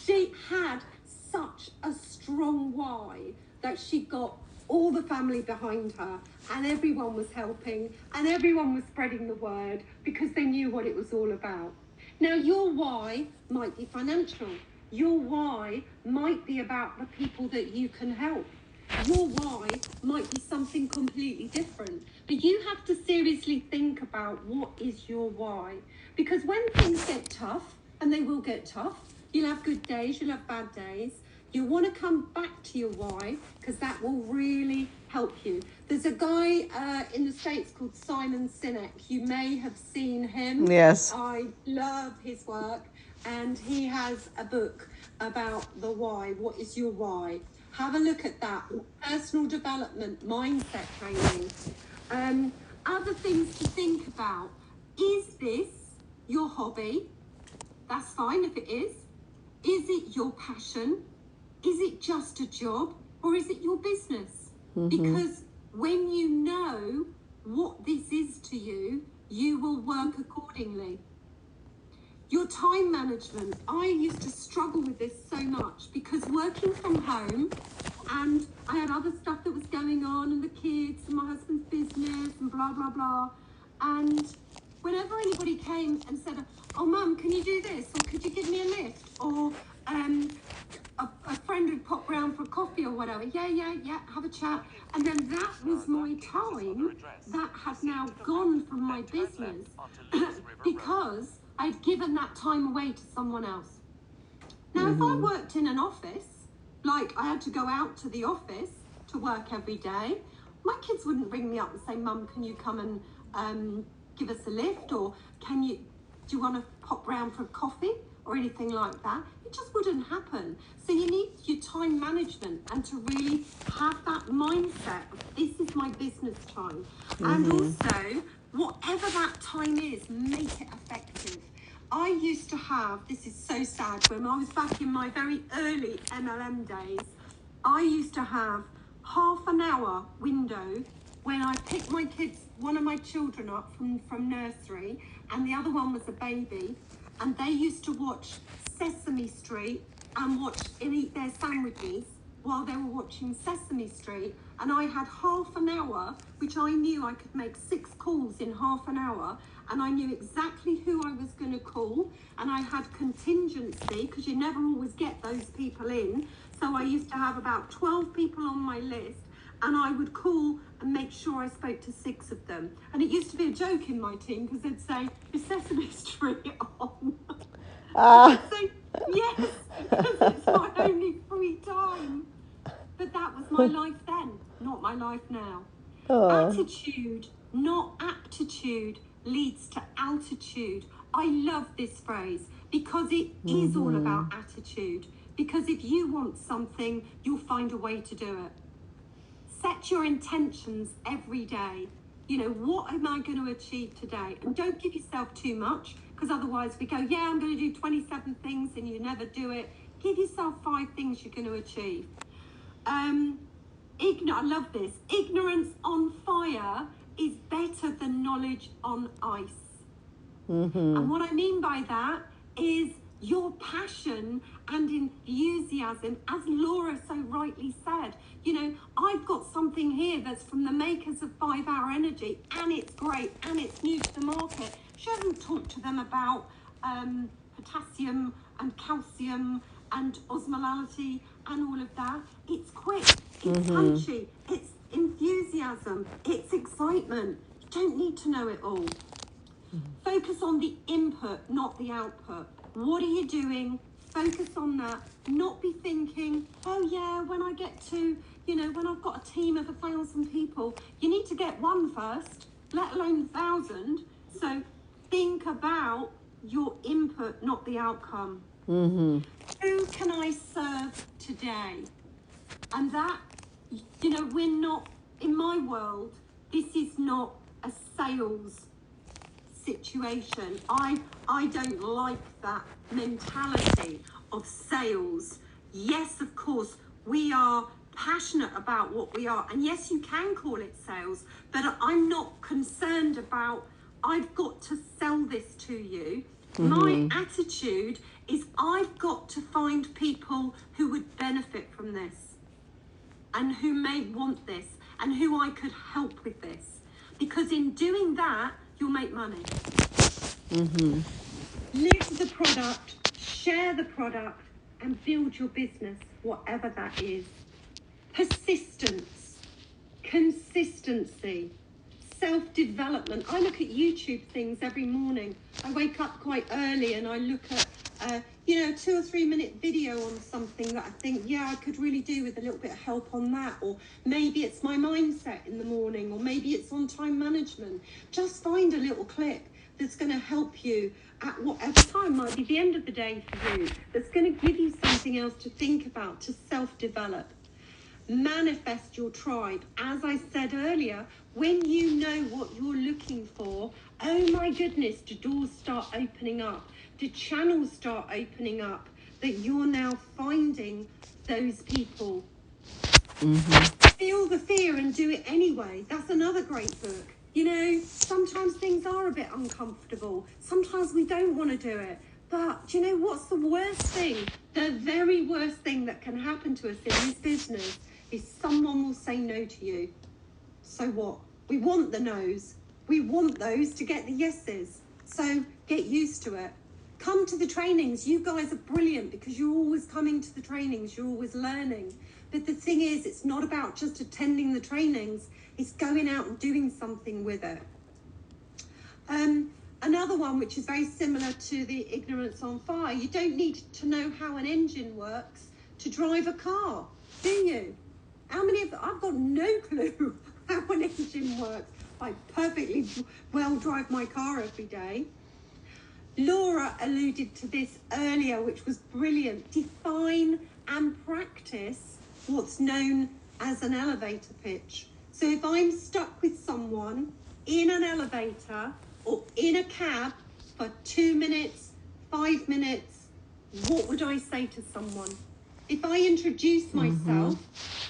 she had such a strong why that she got all the family behind her, and everyone was helping, and everyone was spreading the word because they knew what it was all about. Now, your why might be financial. Your why might be about the people that you can help. Your why might be something completely different. But you have to seriously think about, what is your why? Because when things get tough, and they will get tough, you'll have good days, you'll have bad days, you want to come back to your why, because that will really help you. There's a guy in the States called Simon Sinek. You may have seen him. Yes. I love his work. And he has a book about the why. What is your why? Have a look at that. Personal development, mindset training. Other things to think about. Is this your hobby? That's fine if it is. Is it your passion? Is it just a job, or is it your business? Because when you know what this is to you, you will work accordingly. Your time management. I used to struggle with this so much because working from home, and I had other stuff that was going on, and the kids and my husband's business and blah, blah, blah. And whenever anybody came and said, oh, Mum, can you do this? Or could you give me a lift? Or a friend would pop round for a coffee or whatever. Yeah, have a chat. And then that was my time that had now gone from my business because I'd given that time away to someone else. Now, if I worked in an office, like I had to go out to the office to work every day, my kids wouldn't ring me up and say, Mum, can you come and give us a lift? Or do you want to pop round for a coffee? or anything like that. It just wouldn't happen. So you need your time management and to really have that mindset of this is my business time. And also, whatever that time is, make it effective. I used to have, this is so sad, when I was back in my very early MLM days, I used to have half an hour window when I picked my kids, one of my children up from nursery, and the other one was a baby, and they used to watch Sesame Street and eat their sandwiches while they were watching Sesame Street, and I had half an hour, which I knew I could make 6 calls in half an hour, and I knew exactly who I was going to call, and I had contingency, because you never always get those people in, so I used to have about 12 people on my list, and I would call and make sure I spoke to 6 of them. And it used to be a joke in my team, because they'd say, is Sesame Street on? I'd say, yes, because it's my only free time. But that was my life then, not my life now. Attitude, not aptitude, leads to altitude. I love this phrase because it is all about attitude. Because if you want something, you'll find a way to do it. Set your intentions every day. You know, what am I going to achieve today? And don't give yourself too much, because otherwise we go, yeah, I'm going to do 27 things and you never do it. Give yourself 5 things you're going to achieve. I love this. Ignorance on fire is better than knowledge on ice. And what I mean by that is your passion and enthusiasm, as Laura so rightly said. You know, I've got something here that's from the makers of 5 Hour Energy, and it's great, and it's new to the market. She hasn't talked to them about potassium and calcium and osmolality and all of that. It's quick, it's punchy, it's enthusiasm, it's excitement. You don't need to know it all. Focus on the input, not the output. What are you doing? Focus on that. Not be thinking, oh yeah, when I get to, when I've got a team of 1,000 people, you need to get 1 first, let alone 1,000. So think about your input, not the outcome. Who can I serve today? And that, we're not, in my world, this is not a sales situation. I don't like that mentality of sales. Yes, of course, we are passionate about what we are, and yes, you can call it sales, but I'm not concerned about I've got to sell this to you. My attitude is I've got to find people who would benefit from this and who may want this and who I could help with this, because in doing that you'll make money. Live the product, share the product, and build your business, whatever that is. Persistence, consistency, self-development. I look at YouTube things every morning. I wake up quite early and I look at, 2 or 3 minute video on something that I think, I could really do with a little bit of help on that. Or maybe it's my mindset in the morning, or maybe it's on time management. Just find a little clip that's going to help you at whatever time, might be the end of the day for you, that's going to give you something else to think about, to self-develop. Manifest your tribe. As I said earlier, when you know what you're looking for, oh my goodness, the doors start opening up, the channels start opening up, that you're now finding those people. Feel the fear and do it anyway. That's another great book. Sometimes things are a bit uncomfortable. Sometimes we don't want to do it. But what's the worst thing? The very worst thing that can happen to us in this business is someone will say no to you. So what? We want the no's. We want those to get the yeses. So get used to it. Come to the trainings. You guys are brilliant because you're always coming to the trainings. You're always learning. But the thing is, it's not about just attending the trainings. It's going out and doing something with it. Another one, which is very similar to the ignorance on fire, you don't need to know how an engine works to drive a car, do you? I've got no clue how an engine works. I perfectly well drive my car every day. Laura alluded to this earlier, which was brilliant. Define and practice what's known as an elevator pitch. So if I'm stuck with someone in an elevator or in a cab for 2 minutes, 5 minutes, what would I say to someone? If I introduce myself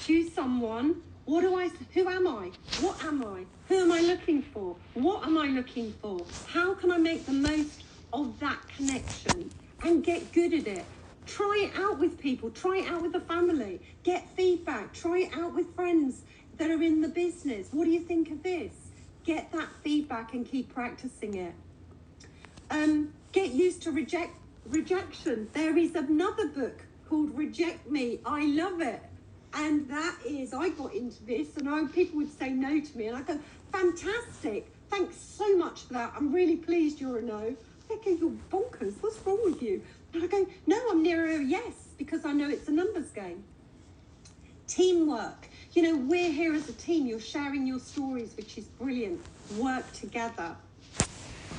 to someone, who am I? What am I? Who am I looking for? What am I looking for? How can I make the most of that connection and get good at it? Try it out with people, try it out with the family, get feedback, try it out with friends that are in the business. What do you think of this? Get that feedback and keep practicing it. Get used to rejection. There is another book called Reject Me. I love it. And that is, I got into this and people would say no to me and I go, fantastic. Thanks so much for that. I'm really pleased you're a no. They go, you're bonkers. What's wrong with you? And I go, no, I'm nearer a yes because I know it's a numbers game. Teamwork. You know, we're here as a team. You're sharing your stories, which is brilliant. Work together.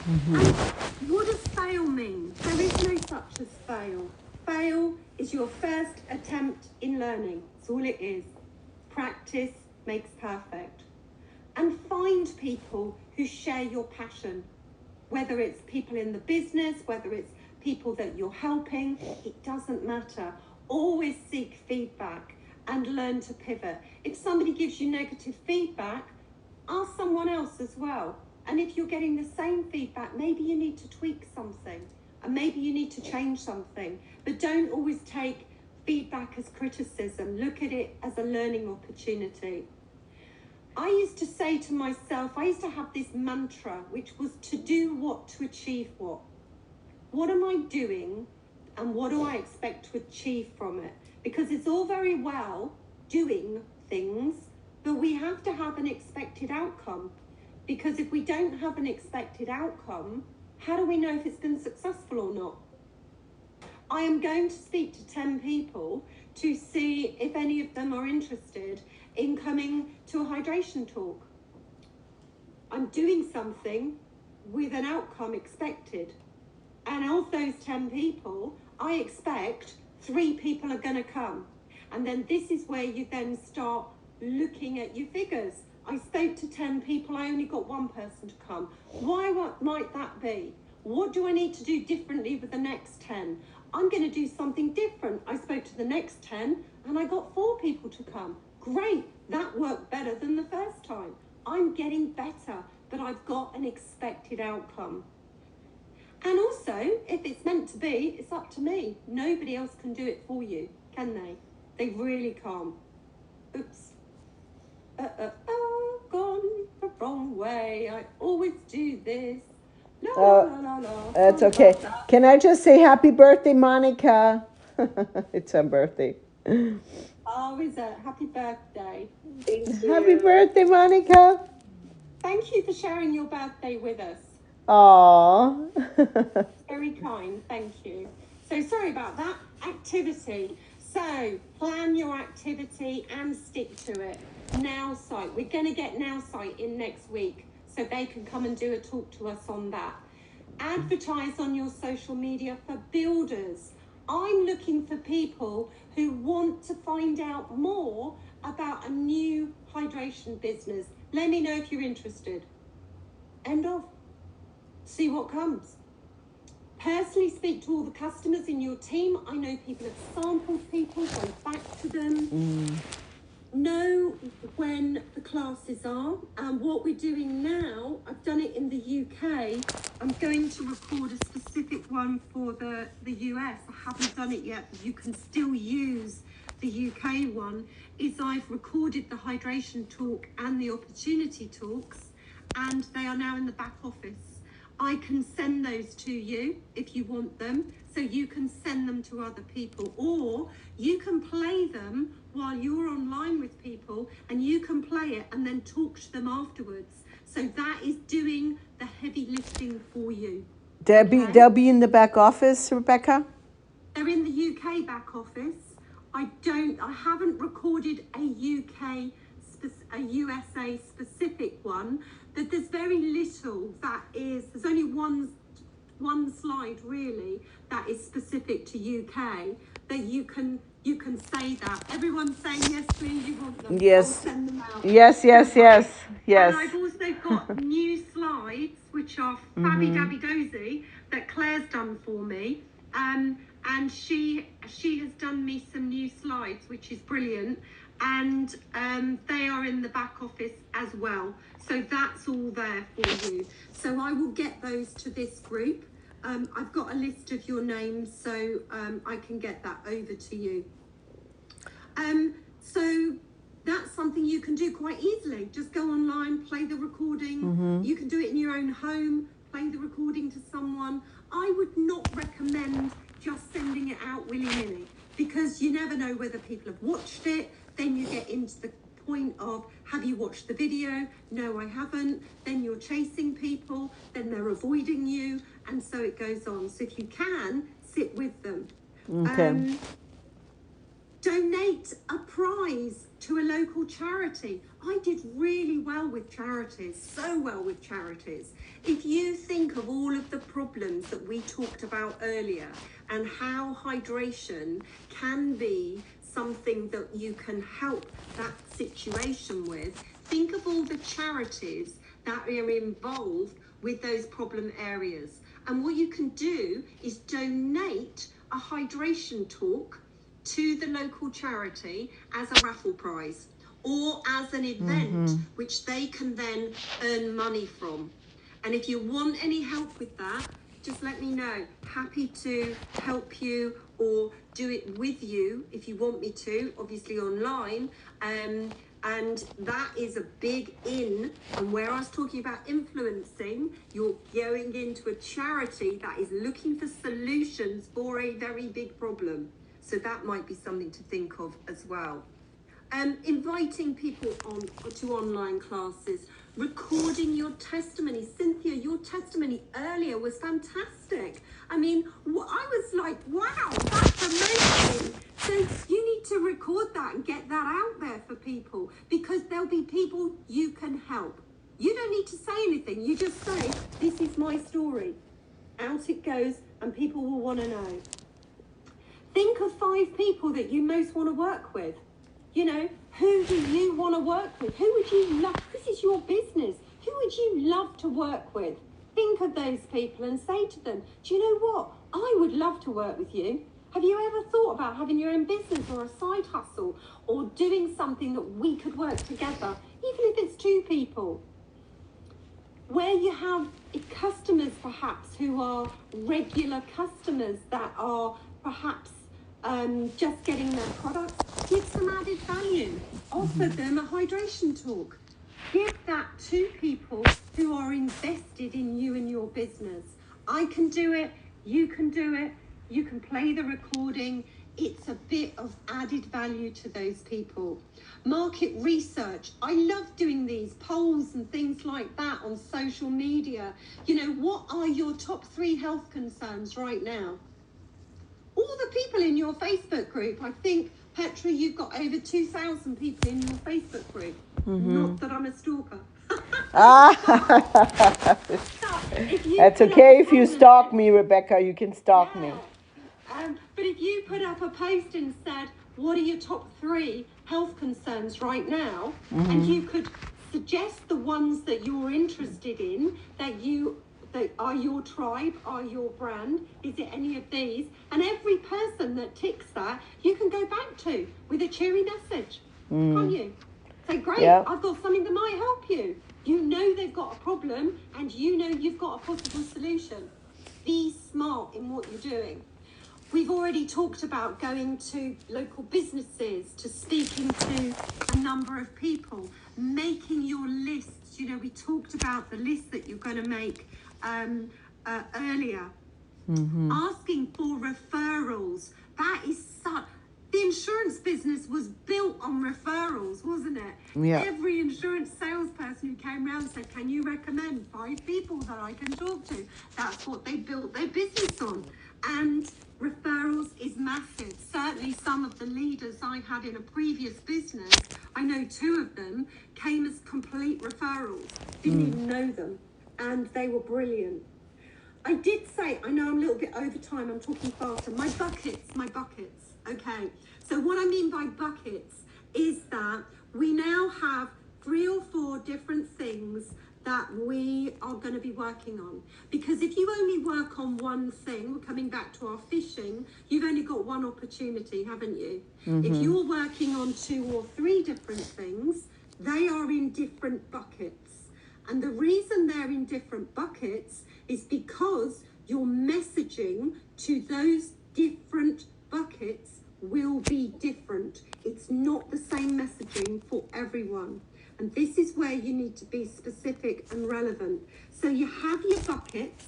And what does fail mean? There is no such as fail. Fail is your first attempt in learning. That's all it is. Practice makes perfect. And find people who share your passion. Whether it's people in the business, whether it's people that you're helping, it doesn't matter. Always seek feedback and learn to pivot. If somebody gives you negative feedback, ask someone else as well. And if you're getting the same feedback, maybe you need to tweak something and maybe you need to change something. But don't always take feedback as criticism. Look at it as a learning opportunity. I used to say to myself, I used to have this mantra, which was to do what to achieve what. What am I doing and what do I expect to achieve from it? Because it's all very well doing things, but we have to have an expected outcome. Because if we don't have an expected outcome, how do we know if it's been successful or not? I am going to speak to 10 people to see if any of them are interested in coming to a hydration talk. I'm doing something with an outcome expected. And of those 10 people, I expect 3 people are going to come. And then this is where you then start looking at your figures. I spoke to 10 people, I only got 1 person to come. Why might that be? What do I need to do differently with the next 10? I'm going to do something different. I spoke to the next 10 and I got 4 people to come. Great, that worked better than the first time. I'm getting better, but I've got an expected outcome. And also, if it's meant to be, it's up to me. Nobody else can do it for you, can they? They really can't. Oops. Gone the wrong way. I always do this. La, la, la, la. That's okay. Can I just say happy birthday, Monica? It's her birthday. Oh, is it? Happy birthday. Thank you. Happy birthday, Monica. Thank you for sharing your birthday with us. Aww. Very kind, thank you. So sorry about that. Activity. So plan your activity and stick to it. Now Site. We're going to get Now Site in next week so they can come and do a talk to us on that. Advertise on your social media for builders. I'm looking for people who want to find out more about a new hydration business. Let me know if you're interested. End of. See what comes. Personally speak to all the customers in your team. I know people have sampled people, go back to them. Know when the classes are. And what we're doing now, I've done it in the UK. I'm going to record a specific one for the US. I haven't done it yet, but you can still use the UK one. Is I've recorded the hydration talk and the opportunity talks, and they are now in the back office. I can send those to you if you want them, so you can send them to other people, or you can play them while you're online with people and you can play it and then talk to them afterwards. So that is doing the heavy lifting for you. They'll be in the back office, Rebecca? They're in the UK back office. I haven't recorded a USA specific one, but there's very little that is, there's only one one slide really that is specific to UK that you can say that. Everyone's saying yes, please. You want them? Yes. I'll send them out. Yes, yes, yes, yes. And I've also got new slides, which are fabby dabby dozy, that Claire's done for me. And she has done me some new slides, which is brilliant. And they are in the back office as well. So that's all there for you. So I will get those to this group. I've got a list of your names, so I can get that over to you. So that's something you can do quite easily. Just go online, play the recording. You can do it in your own home, play the recording to someone. I would not recommend just sending it out willy-nilly, because you never know whether people have watched it. Then you get into the point of, have you watched the video? No, I haven't. Then you're chasing people, then they're avoiding you, and so it goes on. So if you can, sit with them. Okay. Donate a prize to a local charity. I did really well with charities, so well with charities. If you think of all of the problems that we talked about earlier and how hydration can be something that you can help that situation with, think of all the charities that are involved with those problem areas. And what you can do is donate a hydration talk to the local charity as a raffle prize or as an event which they can then earn money from. And if you want any help with that, just let me know. Happy to help you or do it with you if you want me to, obviously online. And that is a big in. And where I was talking about influencing, you're going into a charity that is looking for solutions for a very big problem. So that might be something to think of as well. Inviting people on to online classes, recording your testimony. Cynthia, your testimony earlier was fantastic. I mean, I was like, wow, that's amazing. So you need to record that and get that out there for people, because there'll be people you can help. You don't need to say anything. You just say, this is my story. Out it goes, and people will want to know. Think of 5 people that you most want to work with. You know, who do you want to work with? Who would you love? This is your business. Who would you love to work with? Think of those people and say to them, do you know what? I would love to work with you. Have you ever thought about having your own business or a side hustle or doing something that we could work together, even if it's 2 people? Where you have customers perhaps who are regular customers that are perhaps just getting their products, give some added value. Offer them a hydration talk. Give that to people who are invested in you and your business. I can do it. You can do it. You can play the recording. It's a bit of added value to those people. Market research. I love doing these polls and things like that on social media. You know, what are your top 3 health concerns right now? All the people in your Facebook group, I think, Petra, you've got over 2,000 people in your Facebook group. Not that I'm a stalker. That's okay if you stalk me, Rebecca. You can stalk me. But if you put up a post and said, what are your top 3 health concerns right now? And you could suggest the ones that you're interested in, that are your tribe, are your brand, is it any of these? And every person that ticks that, you can go back to with a cheery message, can't you? Say, great, I've got something that might help you. You know they've got a problem, and you know you've got a possible solution. Be smart in what you're doing. We've already talked about going to local businesses, to speaking to a number of people, making your lists. You know, we talked about the list that you're going to make earlier. Asking for referrals. That is such... The insurance business was built on referrals, wasn't it? Yeah. Every insurance salesperson who came around said, can you recommend 5 people that I can talk to? That's what they built their business on. And referrals is massive. Certainly some of the leaders I had in a previous business, I know 2 of them, came as complete referrals. Didn't even know them. And they were brilliant. I did say, I know I'm a little bit over time, I'm talking faster. My buckets. Okay. So what I mean by buckets is that we now have 3 or 4 different things that we are going to be working on. Because if you only work on one thing, we're coming back to our fishing, you've only got one opportunity, haven't you? If you're working on 2 or 3 different things, they are in different buckets. And the reason they're in different buckets is because your messaging to those different buckets will be different. It's not the same messaging for everyone. And this is where you need to be specific and relevant. So you have your buckets,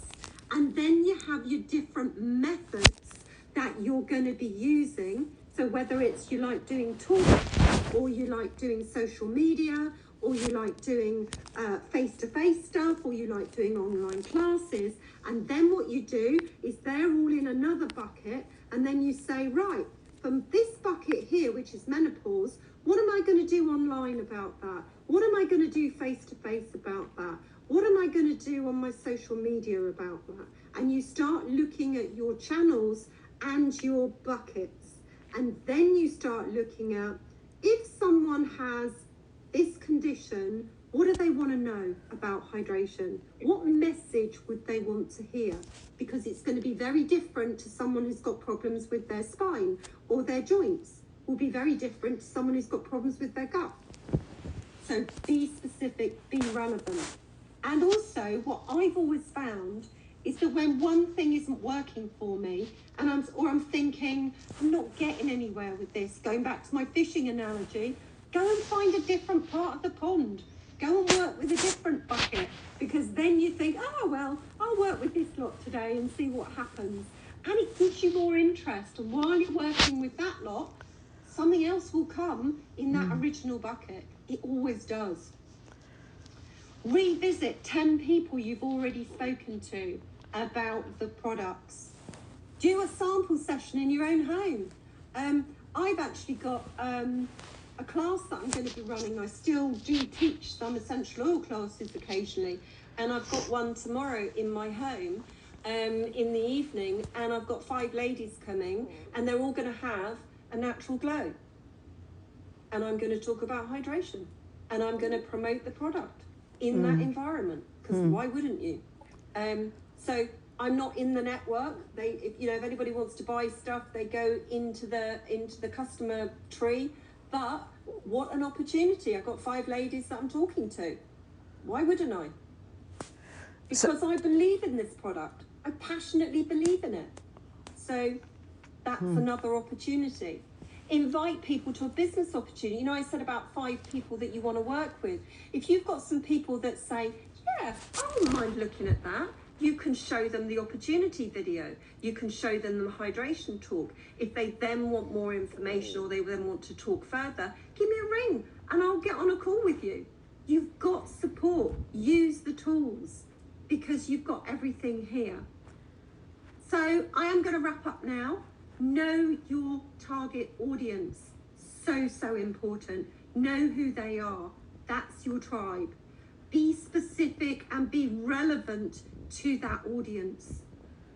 and then you have your different methods that you're going to be using. So whether it's you like doing talk, or you like doing social media, or you like doing face-to-face stuff, or you like doing online classes, and then what you do is they're all in another bucket, and then you say, right, from this bucket here, which is menopause, what am I going to do online about that? What am I going to do face-to-face about that? What am I going to do on my social media about that? And you start looking at your channels and your buckets. And then you start looking at, if someone has this condition, what do they want to know about hydration? What message would they want to hear? Because it's going to be very different to someone who's got problems with their spine, or their joints will be very different to someone who's got problems with their gut. So be specific, be relevant. And also, what I've always found is that when one thing isn't working for me, and I'm thinking, I'm not getting anywhere with this, going back to my fishing analogy, go and find a different part of the pond. Go and work with a different bucket, because then you think, oh, well, I'll work with this lot today and see what happens. And it gives you more interest. And while you're working with that lot, something else will come in that original bucket. It always does. Revisit 10 people you've already spoken to about the products. Do a sample session in your own home. I've actually got a class that I'm going to be running. I still do teach some essential oil classes occasionally, and I've got one tomorrow in my home in the evening, and I've got 5 ladies coming, and they're all going to have a natural glow. And I'm going to talk about hydration, and I'm going to promote the product in that environment, because why wouldn't you? So I'm not in the network. If anybody wants to buy stuff, they go into the customer tree. But what an opportunity! I've got 5 ladies that I'm talking to. Why wouldn't I? Because I believe in this product. I passionately believe in it. So that's another opportunity. Invite people to a business opportunity. I said about 5 people that you want to work with. If you've got some people that say, yeah, I wouldn't mind looking at that, you can show them the opportunity video. You can show them the hydration talk. If they then want more information, or they then want to talk further, give me a ring and I'll get on a call with you. You've got support. Use the tools, because you've got everything here. So I am going to wrap up now. Know your target audience. So important. Know who they are. That's your tribe. Be specific and be relevant to that audience.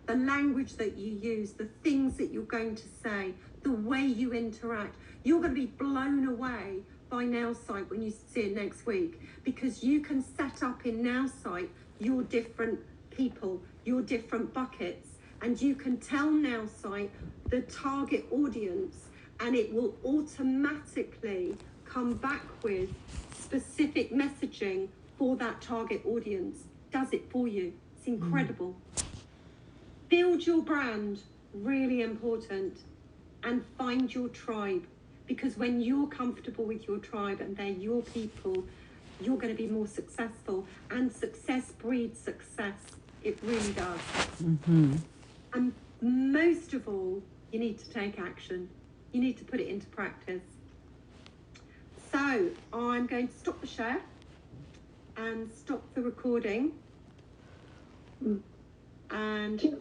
The language that you use, the things that you're going to say, the way you interact. You're going to be blown away by NowSite when you see it next week, because you can set up in NowSite your different people, your different buckets, and you can tell NowSite the target audience, and it will automatically come back with specific messaging for that target audience. Does it for you. It's incredible. Build your brand, really important, and find your tribe, because when you're comfortable with your tribe and they're your people, you're going to be more successful, and success breeds success. It really does. And most of all, you need to take action. You need to put it into practice. So I'm going to stop the share and stop the recording. And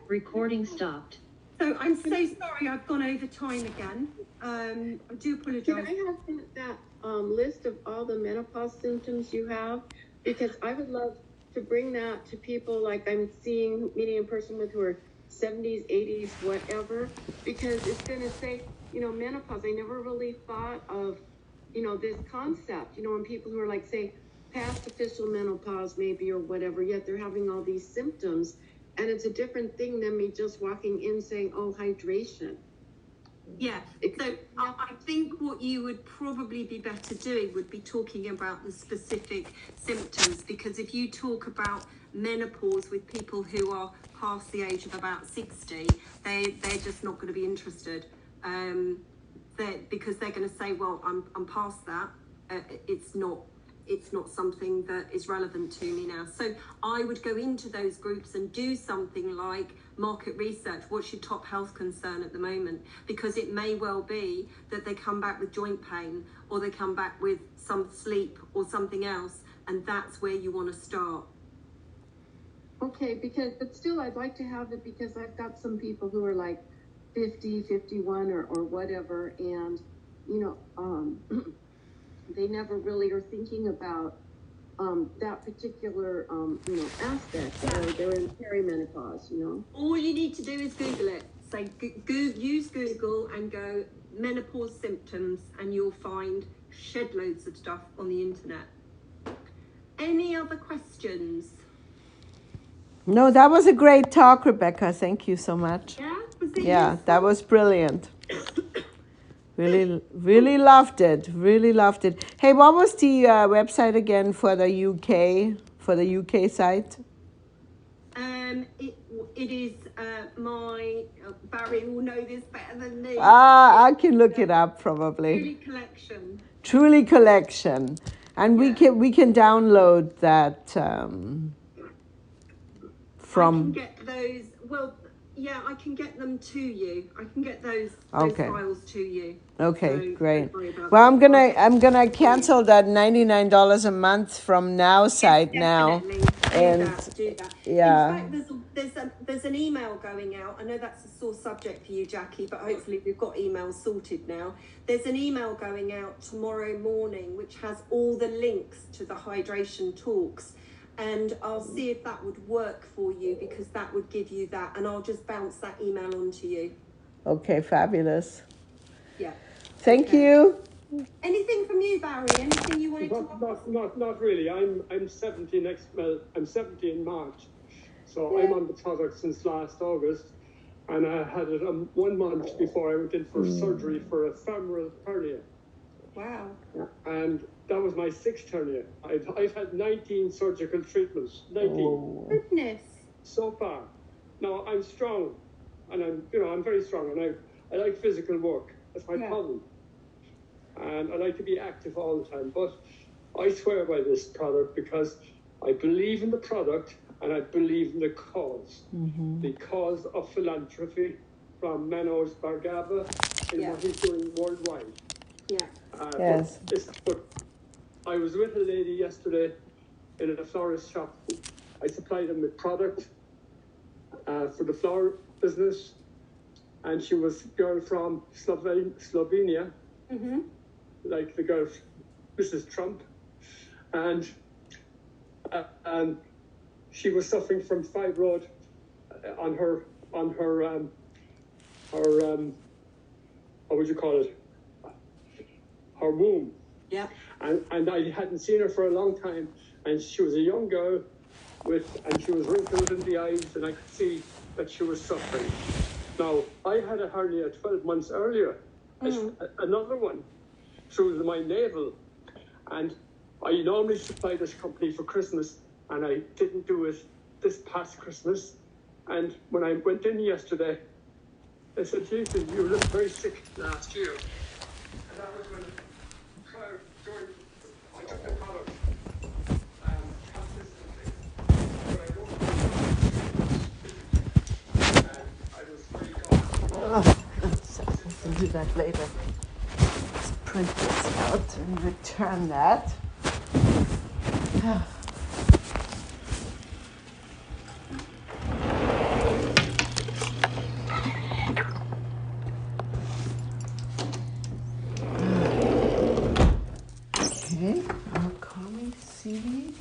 recording stopped. So I'm so sorry I've gone over time again. I do apologize. Can I have that list of all the menopause symptoms you have? Because I would love to bring that to people like I'm meeting a person with who are 70s, 80s, whatever, because it's going to say, menopause. I never really thought of, this concept, and people who are like, say, past official menopause maybe or whatever, yet they're having all these symptoms. And it's a different thing than me just walking in saying, oh, hydration. Yeah, so I think what you would probably be better doing would be talking about the specific symptoms, because if you talk about menopause with people who are past the age of about 60, they're just not going to be interested, because they're going to say, well, I'm past that, it's not something that is relevant to me now. So I would go into those groups and do something like market research. What's your top health concern at the moment? Because it may well be that they come back with joint pain, or they come back with some sleep or something else, and that's where you want to start. Okay, but still I'd like to have it, because I've got some people who are like 50, 51 or whatever, and they never really are thinking about that particular aspect, or they're in perimenopause. All you need to do is Google it. Say use Google and go menopause symptoms, and you'll find shed loads of stuff on the internet. Any other questions? No, that was a great talk, Rebecca. Thank you so much. Yeah, was it Yeah, useful? that was brilliant. Really loved it. Really loved it. Hey, what was the website again for the UK site? It is my Barry will know this better than me. I can look it up probably. Truly Collection. Truly Collection, and we can download that from. I can get those. Well, yeah, I can get them to you. I can get those Okay. files to you. Okay, So great. don't worry about Well, that. I'm gonna cancel that $99 a month from Now site now. Definitely. Do that. Yeah. In fact, there's an email going out. I know that's a sore subject for you, Jackie, but hopefully we've got emails sorted now. There's an email going out tomorrow morning which has all the links to the hydration talks. And I'll see if that would work for you, because that would give you that. And I'll just bounce that email on to you. Okay, fabulous. Yeah. Thank Okay. you. Anything from you, Barry? Anything you wanted to Not really. I'm 70 I'm 70 in March, so I'm on the product since last August, and I had it 1 month before I went in for surgery for a femoral hernia. Wow. And that was my 6th hernia. I've had 19 surgical treatments. 19. Oh. Goodness. So far. Now I'm strong, and I'm very strong, and I like physical work. That's my problem. And I like to be active all the time. But I swear by this product, because I believe in the product and I believe in the cause. Mm-hmm. The cause of philanthropy from Manos Bargava and what he's doing worldwide. Yeah. Yes. But I was with a lady yesterday in a florist shop. I supplied them with product for the flower business, and she was a girl from Slovenia, like the girl, Mrs. Trump, and she was suffering from fibroid on her what would you call it? Her womb. Yeah. And I hadn't seen her for a long time, and she was a young girl and she was wrinkled in the eyes, and I could see that she was suffering. Now, I had a hernia 12 months earlier, another one, through my navel, and I normally supply this company for Christmas, and I didn't do it this past Christmas, and when I went in yesterday, they said, Jason, you looked very sick last year. And that was when I took the product consistently. But I don't and I was very gone. We'll do that later. Let's print this out and return that. Okay, our calming seaweed.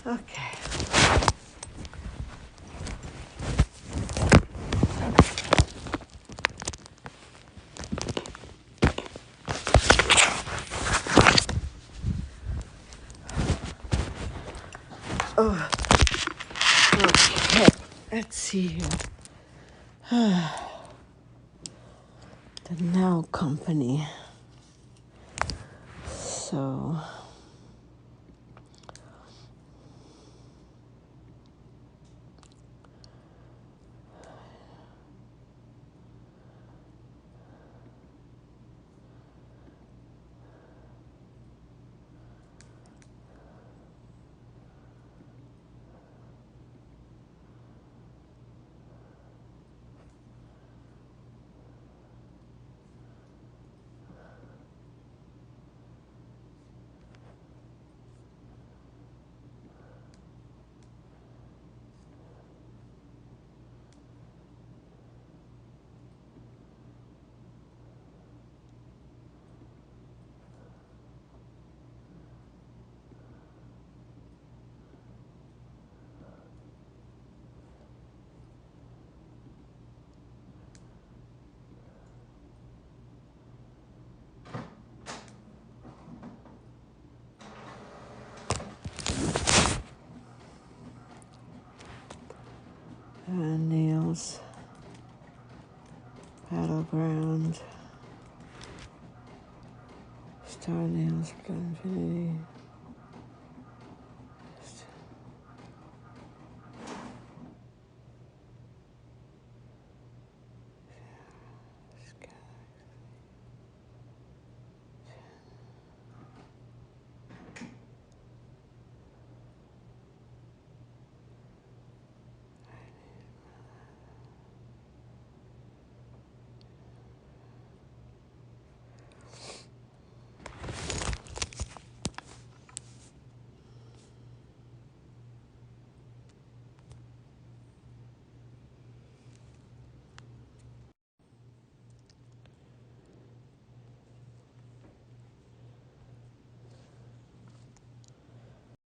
Okay. Oh, okay. Let's see here. The Now Company. So. Nails, Battleground, Star Nails, Infinity.